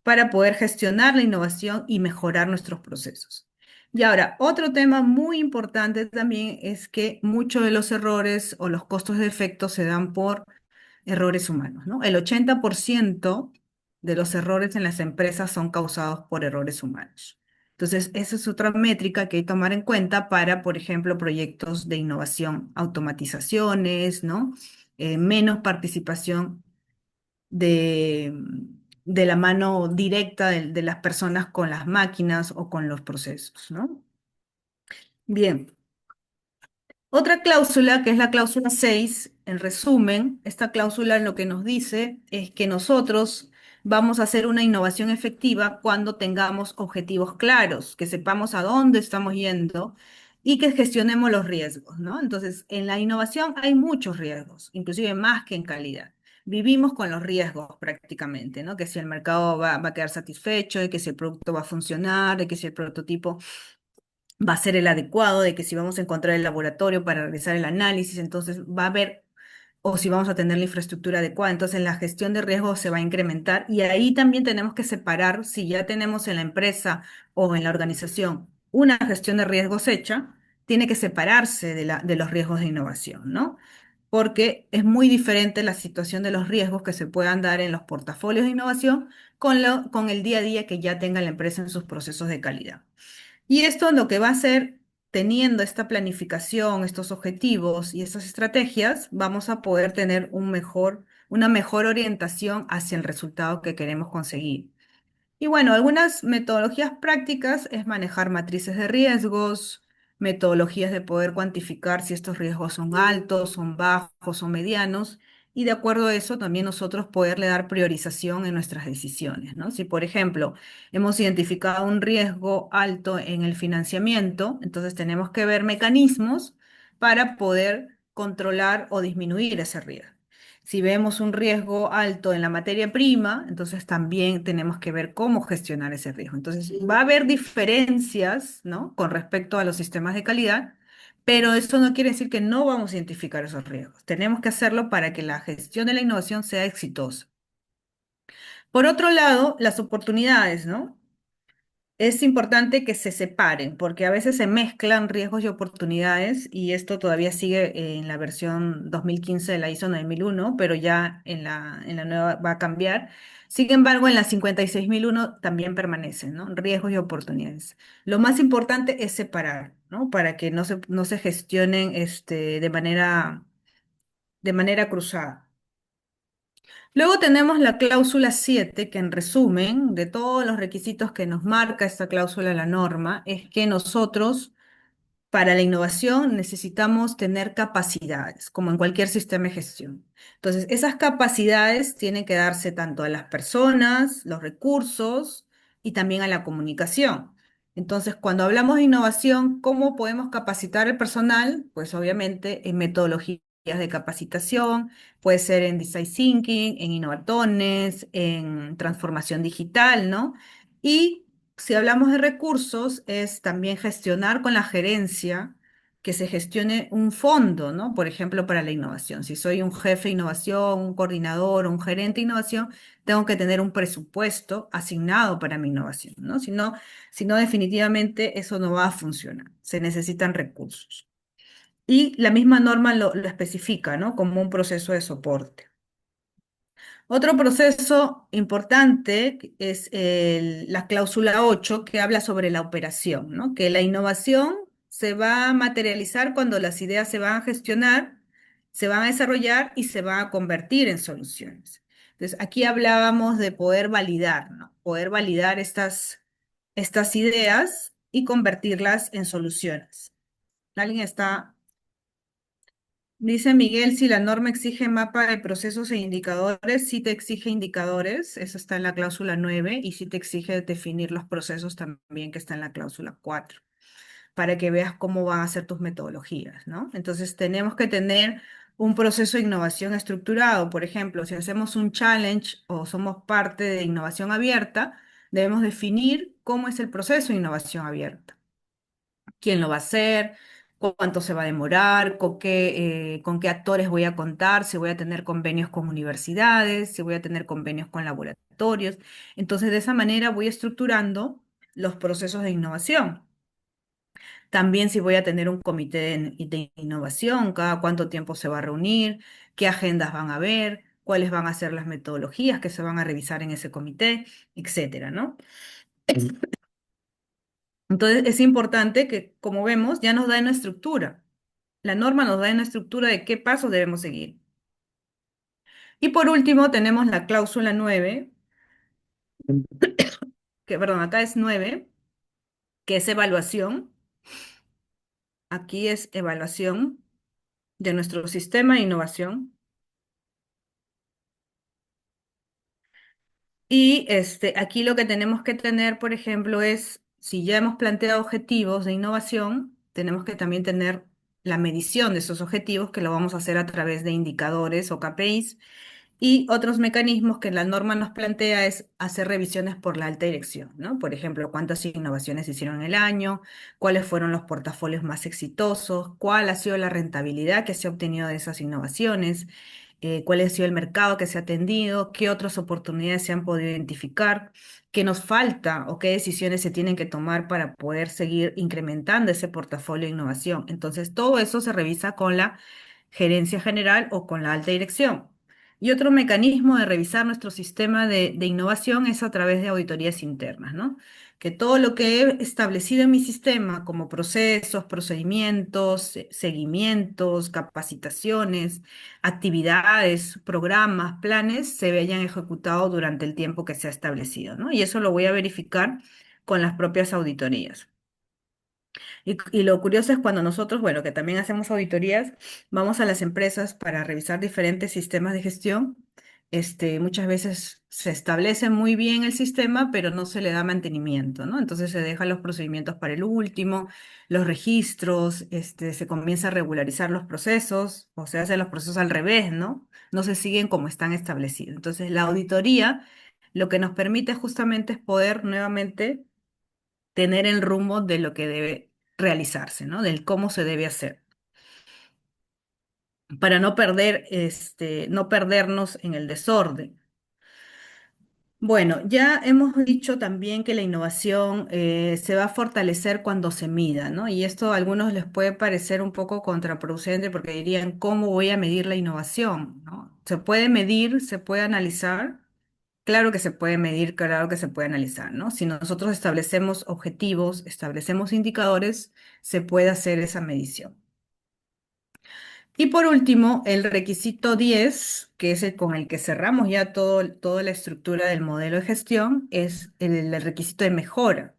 para poder gestionar la innovación y mejorar nuestros procesos. Y ahora, otro tema muy importante también es que muchos de los errores o los costos de efecto se dan por errores humanos, ¿no? El 80% de los errores en las empresas son causados por errores humanos. Entonces, esa es otra métrica que hay que tomar en cuenta para, por ejemplo, proyectos de innovación, automatizaciones, ¿no? Menos participación de, de la mano directa de las personas con las máquinas o con los procesos, ¿no? Bien. Otra cláusula, que es la cláusula 6, en resumen, esta cláusula lo que nos dice es que nosotros vamos a hacer una innovación efectiva cuando tengamos objetivos claros, que sepamos a dónde estamos yendo y que gestionemos los riesgos, ¿no? Entonces, en la innovación hay muchos riesgos, inclusive más que en calidad. Vivimos con los riesgos prácticamente, ¿no? Que si el mercado va a quedar satisfecho, de que si el producto va a funcionar, de que si el prototipo va a ser el adecuado, de que si vamos a encontrar el laboratorio para realizar el análisis, entonces va a haber, o si vamos a tener la infraestructura adecuada, entonces la gestión de riesgos se va a incrementar y ahí también tenemos que separar si ya tenemos en la empresa o en la organización una gestión de riesgos hecha, tiene que separarse de los riesgos de innovación, ¿no? Porque es muy diferente la situación de los riesgos que se puedan dar en los portafolios de innovación con el día a día que ya tenga la empresa en sus procesos de calidad. Y esto lo que va a hacer, teniendo esta planificación, estos objetivos y estas estrategias, vamos a poder tener una mejor orientación hacia el resultado que queremos conseguir. Y bueno, algunas metodologías prácticas es manejar matrices de riesgos, metodologías de poder cuantificar si estos riesgos son altos, son bajos o medianos, y de acuerdo a eso también nosotros poderle dar priorización en nuestras decisiones, ¿no? Si, por ejemplo, hemos identificado un riesgo alto en el financiamiento, entonces tenemos que ver mecanismos para poder controlar o disminuir ese riesgo. Si vemos un riesgo alto en la materia prima, entonces también tenemos que ver cómo gestionar ese riesgo. Entonces, va a haber diferencias, ¿no? Con respecto a los sistemas de calidad, pero eso no quiere decir que no vamos a identificar esos riesgos. Tenemos que hacerlo para que la gestión de la innovación sea exitosa. Por otro lado, las oportunidades, ¿no? Es importante que se separen, porque a veces se mezclan riesgos y oportunidades, y esto todavía sigue en la versión 2015 de la ISO 9001, pero ya en la nueva va a cambiar. Sin embargo, en la 56001 también permanecen, ¿no? Riesgos y oportunidades. Lo más importante es separar, ¿no? Para que no se gestionen de manera cruzada. Luego tenemos la cláusula 7, que en resumen, de todos los requisitos que nos marca esta cláusula, la norma, es que nosotros Para la innovación necesitamos tener capacidades, como en cualquier sistema de gestión. Entonces, esas capacidades tienen que darse tanto a las personas, los recursos y también a la comunicación. Entonces, cuando hablamos de innovación, ¿cómo podemos capacitar al personal? Pues obviamente en metodologías de capacitación, puede ser en design thinking, en innovatones, en transformación digital, ¿no? Y si hablamos de recursos, es también gestionar con la gerencia que se gestione un fondo, ¿no? Por ejemplo, para la innovación. Si soy un jefe de innovación, un coordinador o un gerente de innovación, tengo que tener un presupuesto asignado para mi innovación, ¿no? Si no, definitivamente eso no va a funcionar. Se necesitan recursos. Y la misma norma lo especifica, ¿no? Como un proceso de soporte. Otro proceso importante es la cláusula 8 que habla sobre la operación, ¿no? Que la innovación se va a materializar cuando las ideas se van a gestionar, se van a desarrollar y se van a convertir en soluciones. Entonces, aquí hablábamos de poder validar, ¿no? Poder validar estas ideas y convertirlas en soluciones. ¿Alguien está? Dice Miguel, si la norma exige mapa de procesos e indicadores, sí te exige indicadores, eso está en la cláusula 9, y sí te exige definir los procesos también, que está en la cláusula 4, para que veas cómo van a ser tus metodologías, ¿no? Entonces tenemos que tener un proceso de innovación estructurado. Por ejemplo, si hacemos un challenge o somos parte de innovación abierta, debemos definir cómo es el proceso de innovación abierta, quién lo va a hacer, cuánto se va a demorar, con qué actores voy a contar, si voy a tener convenios con universidades, si voy a tener convenios con laboratorios. Entonces, de esa manera voy estructurando los procesos de innovación. También si voy a tener un comité de innovación, cada cuánto tiempo se va a reunir, qué agendas van a haber, cuáles van a ser las metodologías que se van a revisar en ese comité, etcétera, ¿no? Entonces es importante que, como vemos, ya nos da una estructura. La norma nos da una estructura de qué pasos debemos seguir. Y por último tenemos la cláusula 9, que, perdón, acá es 9, que es evaluación. Aquí es evaluación de nuestro sistema de innovación. Y aquí lo que tenemos que tener, por ejemplo, es, si ya hemos planteado objetivos de innovación, tenemos que también tener la medición de esos objetivos, que lo vamos a hacer a través de indicadores o KPIs. Y otros mecanismos que la norma nos plantea es hacer revisiones por la alta dirección, ¿no? Por ejemplo, cuántas innovaciones se hicieron en el año, cuáles fueron los portafolios más exitosos, cuál ha sido la rentabilidad que se ha obtenido de esas innovaciones, cuál ha sido el mercado que se ha atendido, qué otras oportunidades se han podido identificar, qué nos falta o qué decisiones se tienen que tomar para poder seguir incrementando ese portafolio de innovación. Entonces, todo eso se revisa con la gerencia general o con la alta dirección. Y otro mecanismo de revisar nuestro sistema de innovación es a través de auditorías internas, ¿no? Que todo lo que he establecido en mi sistema, como procesos, procedimientos, seguimientos, capacitaciones, actividades, programas, planes, se hayan ejecutado durante el tiempo que se ha establecido, ¿no? Y eso lo voy a verificar con las propias auditorías. Y lo curioso es cuando nosotros, bueno, que también hacemos auditorías, vamos a las empresas para revisar diferentes sistemas de gestión. Muchas veces se establece muy bien el sistema, pero no se le da mantenimiento, ¿no? Entonces se dejan los procedimientos para el último, los registros, se comienza a regularizar los procesos, o se hacen los procesos al revés, ¿no? No se siguen como están establecidos. Entonces la auditoría lo que nos permite justamente es poder nuevamente tener el rumbo de lo que debe realizarse, ¿no? Del cómo se debe hacer, para no perdernos en el desorden. Bueno, ya hemos dicho también que la innovación se va a fortalecer cuando se mida, ¿no? Y esto a algunos les puede parecer un poco contraproducente porque dirían, ¿cómo voy a medir la innovación? ¿No? ¿Se puede medir? ¿Se puede analizar? Claro que se puede medir, claro que se puede analizar, ¿no? Si nosotros establecemos objetivos, establecemos indicadores, se puede hacer esa medición. Y por último, el requisito 10, que es el con el que cerramos ya toda la estructura del modelo de gestión, es el requisito de mejora.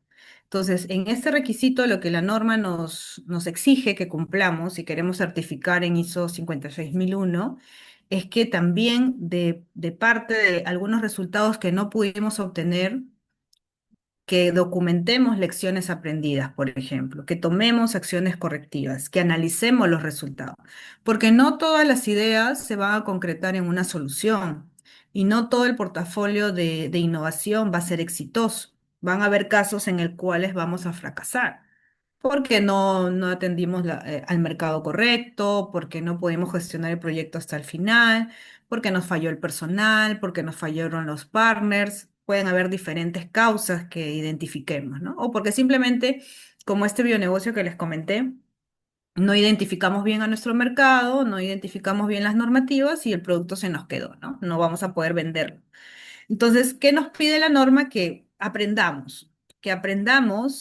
Entonces, en este requisito, lo que la norma nos exige que cumplamos, si queremos certificar en ISO 56001, es que también de parte de algunos resultados que no pudimos obtener, que documentemos lecciones aprendidas, por ejemplo, que tomemos acciones correctivas, que analicemos los resultados, porque no todas las ideas se van a concretar en una solución y no todo el portafolio de innovación va a ser exitoso. Van a haber casos en el cuales vamos a fracasar, porque no atendimos al mercado correcto, porque no pudimos gestionar el proyecto hasta el final, porque nos falló el personal, porque nos fallaron los partners. Pueden haber diferentes causas que identifiquemos, ¿no? O porque simplemente, como este bionegocio que les comenté, no identificamos bien a nuestro mercado, no identificamos bien las normativas y el producto se nos quedó, ¿no? No vamos a poder venderlo. Entonces, ¿qué nos pide la norma? Que aprendamos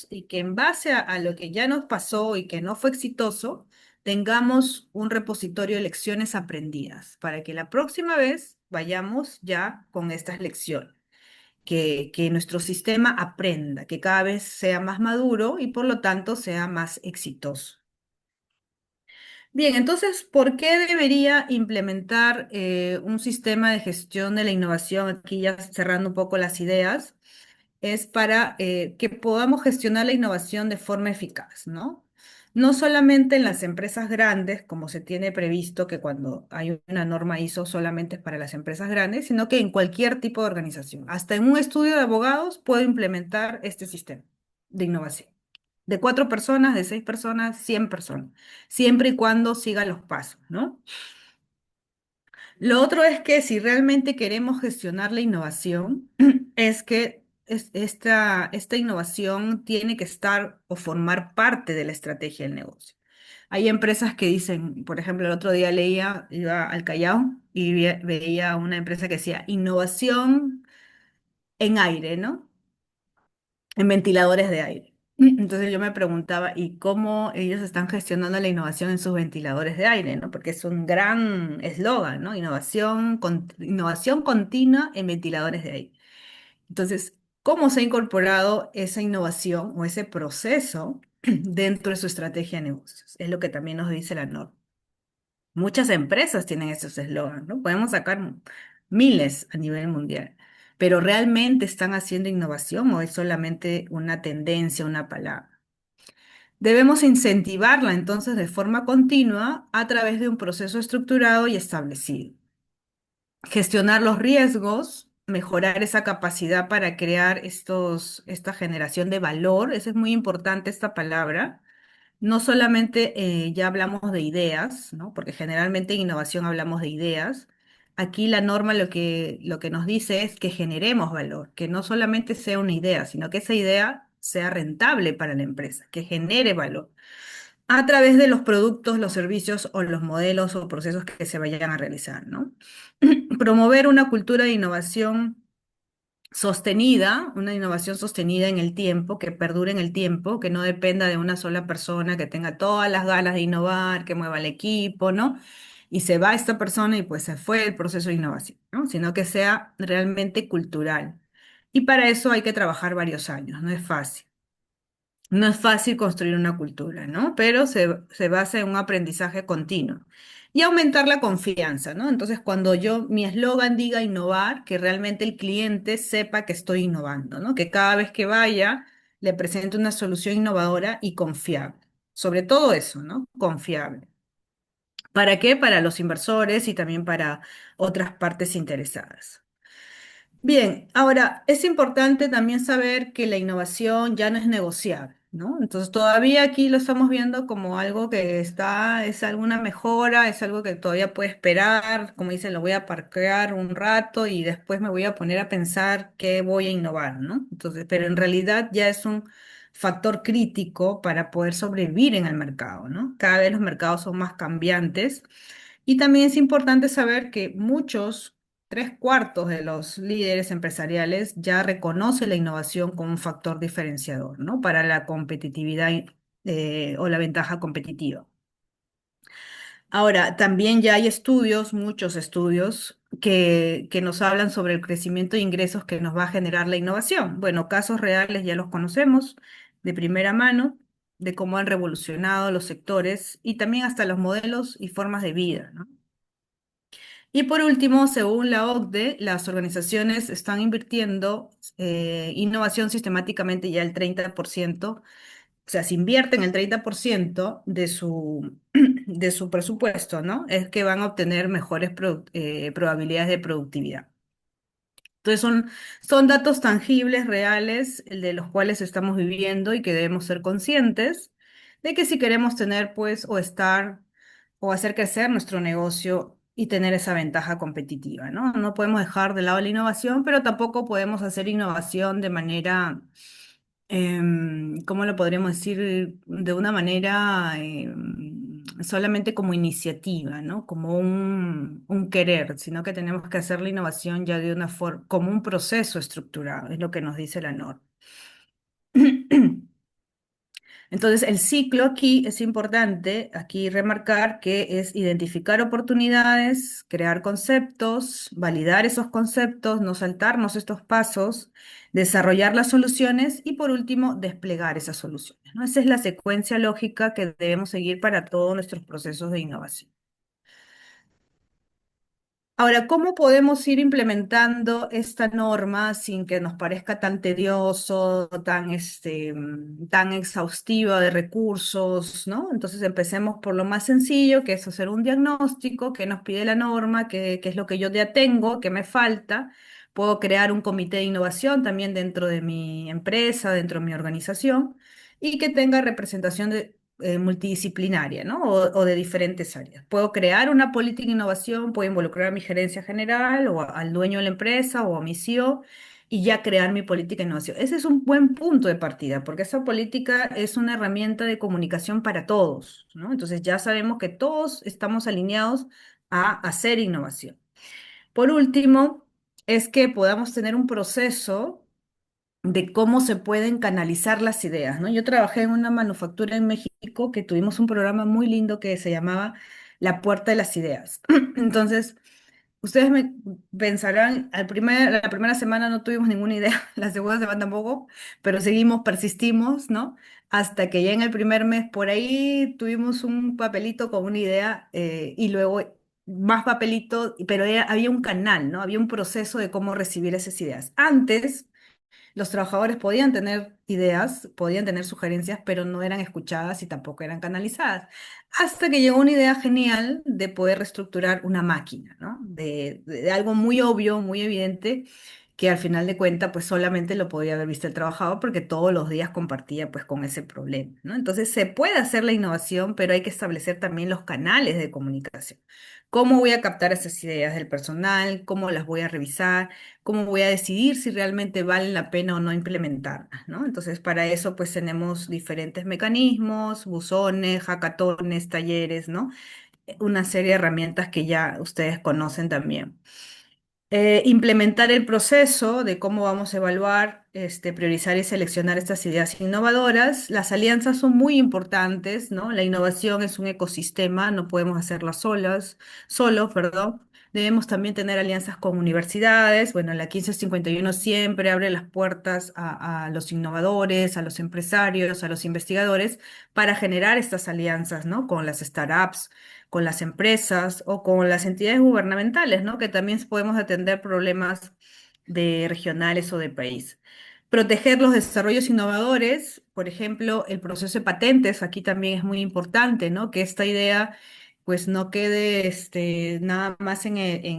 y que en base a lo que ya nos pasó y que no fue exitoso, tengamos un repositorio de lecciones aprendidas para que la próxima vez vayamos ya con estas lecciones, que nuestro sistema aprenda, que cada vez sea más maduro y por lo tanto sea más exitoso. Bien, entonces, ¿por qué debería implementar un sistema de gestión de la innovación? Aquí ya cerrando un poco las ideas, es para que podamos gestionar la innovación de forma eficaz, ¿no? No solamente en las empresas grandes, como se tiene previsto que cuando hay una norma ISO solamente es para las empresas grandes, sino que en cualquier tipo de organización. Hasta en un estudio de abogados puedo implementar este sistema de innovación. De 4 personas, de 6 personas, 100 personas, siempre y cuando siga los pasos, ¿no? Lo otro es que si realmente queremos gestionar la innovación, es que esta innovación tiene que estar o formar parte de la estrategia del negocio. Hay empresas que dicen, por ejemplo, el otro día iba al Callao y veía una empresa que decía innovación en aire, ¿no? En ventiladores de aire. Entonces yo me preguntaba, ¿y cómo ellos están gestionando la innovación en sus ventiladores de aire, ¿no? Porque es un gran eslogan, ¿no? Innovación continua en ventiladores de aire. Entonces, ¿cómo se ha incorporado esa innovación o ese proceso dentro de su estrategia de negocios? Es lo que también nos dice la norma. Muchas empresas tienen esos eslogans, ¿no? Podemos sacar miles a nivel mundial, pero ¿realmente están haciendo innovación o es solamente una tendencia, una palabra? Debemos incentivarla entonces de forma continua a través de un proceso estructurado y establecido. Gestionar los riesgos, mejorar esa capacidad para crear esta generación de valor, esa es muy importante esta palabra. No solamente ya hablamos de ideas, ¿no? Porque generalmente en innovación hablamos de ideas. Aquí la norma lo que nos dice es que generemos valor, que no solamente sea una idea, sino que esa idea sea rentable para la empresa, que genere valor a través de los productos, los servicios o los modelos o procesos que se vayan a realizar, ¿no? Promover una cultura de innovación sostenida, una innovación sostenida en el tiempo, que perdure en el tiempo, que no dependa de una sola persona, que tenga todas las ganas de innovar, que mueva el equipo, ¿no? Y se va esta persona y pues se fue el proceso de innovación, ¿no? Sino que sea realmente cultural. Y para eso hay que trabajar varios años, no es fácil. No es fácil construir una cultura, ¿no? Pero se basa en un aprendizaje continuo. Y aumentar la confianza, ¿no? Entonces, cuando mi eslogan diga innovar, que realmente el cliente sepa que estoy innovando, ¿no? Que cada vez que vaya le presente una solución innovadora y confiable. Sobre todo eso, ¿no? Confiable. ¿Para qué? Para los inversores y también para otras partes interesadas. Bien, ahora es importante también saber que la innovación ya no es negociable, ¿no? Entonces todavía aquí lo estamos viendo como algo que es alguna mejora, es algo que todavía puede esperar, como dicen, lo voy a parquear un rato y después me voy a poner a pensar qué voy a innovar, ¿no? Entonces, pero en realidad ya es un factor crítico para poder sobrevivir en el mercado, ¿no? Cada vez los mercados son más cambiantes y también es importante saber que 3/4 de los líderes empresariales ya reconocen la innovación como un factor diferenciador, ¿no? Para la competitividad o la ventaja competitiva. Ahora, también ya hay estudios, muchos estudios, que nos hablan sobre el crecimiento de ingresos que nos va a generar la innovación. Bueno, casos reales ya los conocemos de primera mano de cómo han revolucionado los sectores y también hasta los modelos y formas de vida, ¿no? Y por último, según la OCDE, las organizaciones están invirtiendo innovación sistemáticamente ya el 30%, o sea, si invierten el 30% de su presupuesto, ¿no? Es que van a obtener mejores probabilidades de productividad. Entonces son datos tangibles, reales, de los cuales estamos viviendo y que debemos ser conscientes de que si queremos tener, pues, o estar o hacer crecer nuestro negocio y tener esa ventaja competitiva, ¿no? No podemos dejar de lado la innovación, pero tampoco podemos hacer innovación de manera ¿cómo lo podríamos decir? De una manera solamente como iniciativa, ¿no? Como un querer, sino que tenemos que hacer la innovación ya de una forma, como un proceso estructurado, es lo que nos dice la norma. Entonces, el ciclo aquí es importante, aquí remarcar que es identificar oportunidades, crear conceptos, validar esos conceptos, no saltarnos estos pasos, desarrollar las soluciones y por último, desplegar esas soluciones, ¿no? Esa es la secuencia lógica que debemos seguir para todos nuestros procesos de innovación. Ahora, ¿cómo podemos ir implementando esta norma sin que nos parezca tan tedioso, tan exhaustiva de recursos, ¿no? Entonces empecemos por lo más sencillo, que es hacer un diagnóstico, que nos pide la norma, qué es lo que yo ya tengo, qué me falta. Puedo crear un comité de innovación también dentro de mi empresa, dentro de mi organización, y que tenga representación multidisciplinaria, ¿no? O de diferentes áreas. Puedo crear una política de innovación, puedo involucrar a mi gerencia general o al dueño de la empresa o a mi CEO y ya crear mi política de innovación. Ese es un buen punto de partida, porque esa política es una herramienta de comunicación para todos, ¿no? Entonces ya sabemos que todos estamos alineados a hacer innovación. Por último, es que podamos tener un proceso de cómo se pueden canalizar las ideas, ¿no? Yo trabajé en una manufactura en México que tuvimos un programa muy lindo que se llamaba La Puerta de las Ideas. Entonces, ustedes me pensarán, la primera semana no tuvimos ninguna idea, la segunda semana tampoco, pero seguimos, persistimos, ¿no? Hasta que ya en el primer mes por ahí tuvimos un papelito con una idea y luego más papelito, pero había un canal, ¿no? Había un proceso de cómo recibir esas ideas. Antes los trabajadores podían tener ideas, podían tener sugerencias, pero no eran escuchadas y tampoco eran canalizadas. Hasta que llegó una idea genial de poder reestructurar una máquina, ¿no? De algo muy obvio, muy evidente, que al final de cuentas, pues solamente lo podía haber visto el trabajador porque todos los días compartía pues con ese problema, ¿no? Entonces se puede hacer la innovación, pero hay que establecer también los canales de comunicación. ¿Cómo voy a captar esas ideas del personal? ¿Cómo las voy a revisar? ¿Cómo voy a decidir si realmente vale la pena o no implementarlas, ¿no? Entonces, para eso, pues tenemos diferentes mecanismos, buzones, hackatones, talleres, ¿no? Una serie de herramientas que ya ustedes conocen también. Implementar el proceso de cómo vamos a evaluar, priorizar y seleccionar estas ideas innovadoras. Las alianzas son muy importantes, ¿no? La innovación es un ecosistema, no podemos hacerla solos, perdón. Debemos también tener alianzas con universidades. Bueno, la 1551 siempre abre las puertas a los innovadores, a los empresarios, a los investigadores para generar estas alianzas, ¿no? Con las startups, con las empresas o con las entidades gubernamentales, ¿no? Que también podemos atender problemas de regionales o de país. Proteger los desarrollos innovadores, por ejemplo, el proceso de patentes, aquí también es muy importante, ¿no? Que esta idea pues no quede nada más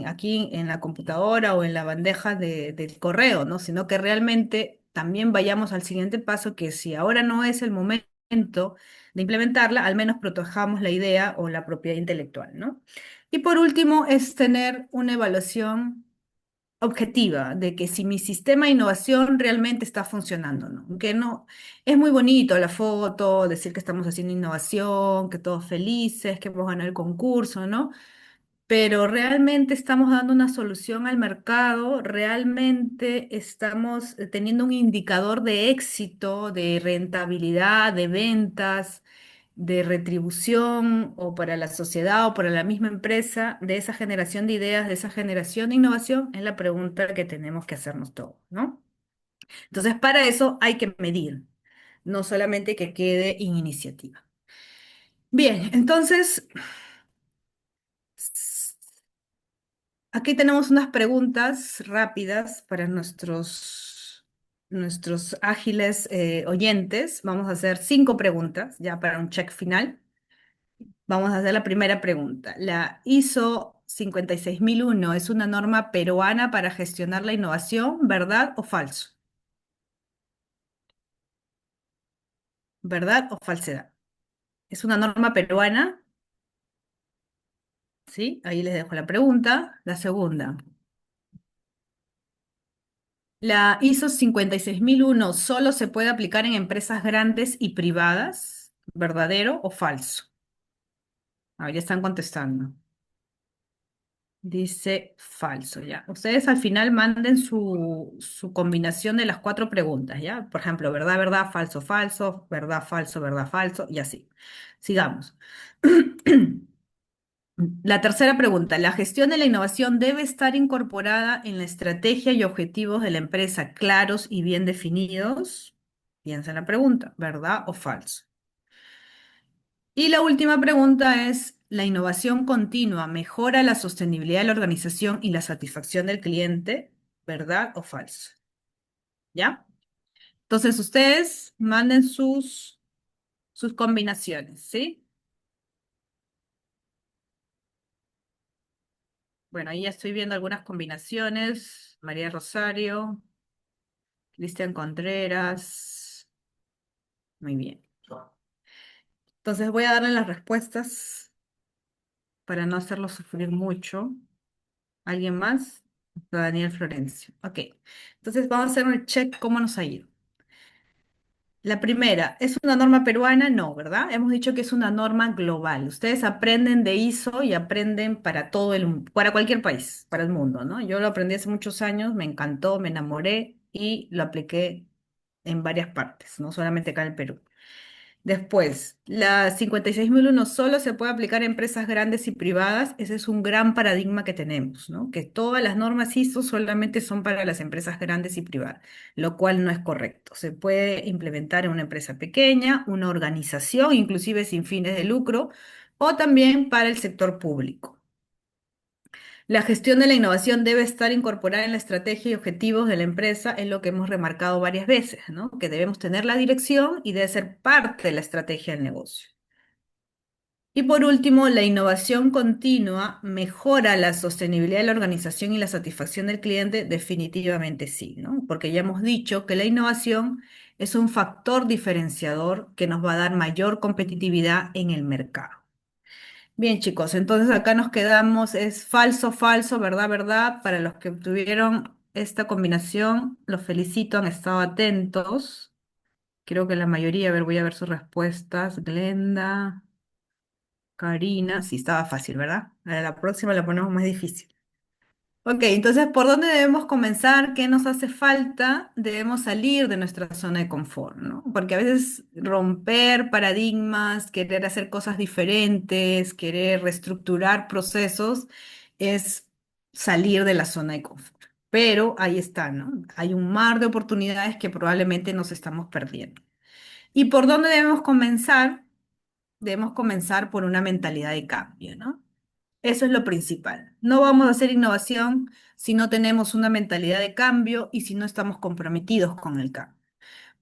aquí en la computadora o en la bandeja del correo, ¿no? Sino que realmente también vayamos al siguiente paso, que si ahora no es el momento de implementarla, al menos protejamos la idea o la propiedad intelectual, ¿no? Y por último, es tener una evaluación objetiva de que si mi sistema de innovación realmente está funcionando, ¿no? Que no, es muy bonito la foto, decir que estamos haciendo innovación, que todos felices, que hemos ganado el concurso, ¿no? Pero realmente estamos dando una solución al mercado, realmente estamos teniendo un indicador de éxito, de rentabilidad, de ventas, de retribución o para la sociedad o para la misma empresa, de esa generación de ideas, de esa generación de innovación, es la pregunta que tenemos que hacernos todos, ¿no? Entonces, para eso hay que medir. no solamente que quede en iniciativa. Bien, entonces, aquí tenemos unas preguntas rápidas para nuestros ágiles oyentes. Vamos a hacer 5 preguntas ya para un check final. Vamos a hacer la primera pregunta. ¿La ISO 56001 es una norma peruana para gestionar la innovación, verdad o falso? ¿Verdad o falsedad? ¿Es una norma peruana? ¿Sí? Ahí les dejo la pregunta. La segunda. ¿La ISO 56001 solo se puede aplicar en empresas grandes y privadas? ¿Verdadero o falso? Ahí ya están contestando. Dice falso, ya. Ustedes al final manden su combinación de las 4 preguntas, ¿ya? Por ejemplo, verdad, verdad, falso, falso, verdad, falso, y así. Sigamos. La tercera pregunta, ¿la gestión de la innovación debe estar incorporada en la estrategia y objetivos de la empresa claros y bien definidos? Piensa en la pregunta, ¿verdad o falso? Y la última pregunta es, ¿la innovación continua mejora la sostenibilidad de la organización y la satisfacción del cliente? ¿Verdad o falso? ¿Ya? Entonces ustedes manden sus combinaciones, ¿sí? Bueno, ahí ya estoy viendo algunas combinaciones. María Rosario, Cristian Contreras. Muy bien. Entonces voy a darle las respuestas para no hacerlo sufrir mucho. ¿Alguien más? Daniel Florencio. Ok. Entonces vamos a hacer un check cómo nos ha ido. La primera, ¿es una norma peruana? No, ¿verdad? Hemos dicho que es una norma global. Ustedes aprenden de ISO y aprenden para para cualquier país, para el mundo, ¿no? Yo lo aprendí hace muchos años, me encantó, me enamoré y lo apliqué en varias partes, no solamente acá en el Perú. Después, la 56001 solo se puede aplicar a empresas grandes y privadas. Ese es un gran paradigma que tenemos, ¿no? Que todas las normas ISO solamente son para las empresas grandes y privadas, lo cual no es correcto. Se puede implementar en una empresa pequeña, una organización, inclusive sin fines de lucro, o también para el sector público. La gestión de la innovación debe estar incorporada en la estrategia y objetivos de la empresa, es lo que hemos remarcado varias veces, ¿no? Que debemos tener la dirección y debe ser parte de la estrategia del negocio. Y por último, la innovación continua mejora la sostenibilidad de la organización y la satisfacción del cliente, definitivamente sí, ¿no? Porque ya hemos dicho que la innovación es un factor diferenciador que nos va a dar mayor competitividad en el mercado. Bien, chicos, entonces acá nos quedamos, es falso, falso, verdad, verdad. Para los que tuvieron esta combinación, los felicito, han estado atentos. Creo que la mayoría, a ver, voy a ver sus respuestas. Glenda, Karina, sí, estaba fácil, ¿verdad? A la próxima la ponemos más difícil. Ok, entonces, ¿por dónde debemos comenzar? ¿Qué nos hace falta? Debemos salir de nuestra zona de confort, ¿no? Porque a veces romper paradigmas, querer hacer cosas diferentes, querer reestructurar procesos, es salir de la zona de confort. Pero ahí está, ¿no? Hay un mar de oportunidades que probablemente nos estamos perdiendo. ¿Y por dónde debemos comenzar? Debemos comenzar por una mentalidad de cambio, ¿no? Eso es lo principal. No vamos a hacer innovación si no tenemos una mentalidad de cambio y si no estamos comprometidos con el cambio.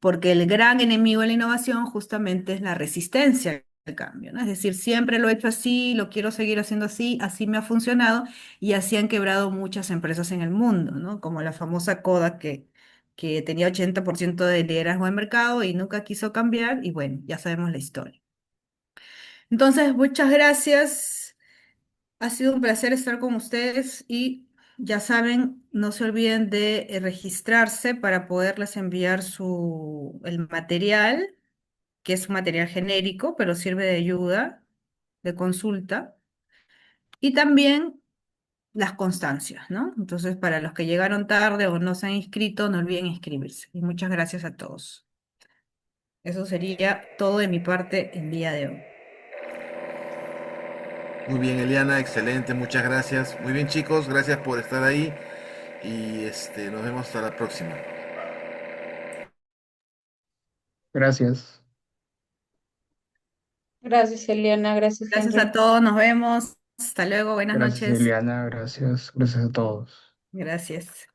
Porque el gran enemigo de la innovación justamente es la resistencia al cambio, ¿no? Es decir, siempre lo he hecho así, lo quiero seguir haciendo así, así me ha funcionado y así han quebrado muchas empresas en el mundo, ¿no? Como la famosa Kodak que tenía 80% de liderazgo de mercado y nunca quiso cambiar y bueno, ya sabemos la historia. Entonces, muchas gracias. Ha sido un placer estar con ustedes y ya saben, no se olviden de registrarse para poderles enviar el material, que es un material genérico, pero sirve de ayuda, de consulta, y también las constancias, ¿no? Entonces, para los que llegaron tarde o no se han inscrito, no olviden inscribirse. Y muchas gracias a todos. Eso sería todo de mi parte el día de hoy. Muy bien, Eliana, excelente, muchas gracias. Muy bien, chicos, gracias por estar ahí y nos vemos hasta la próxima. Gracias. Gracias, Eliana. Gracias, Gracias a Henry. todos, nos vemos. Hasta luego, buenas Gracias, noches. Eliana. Gracias. Gracias a todos. Gracias.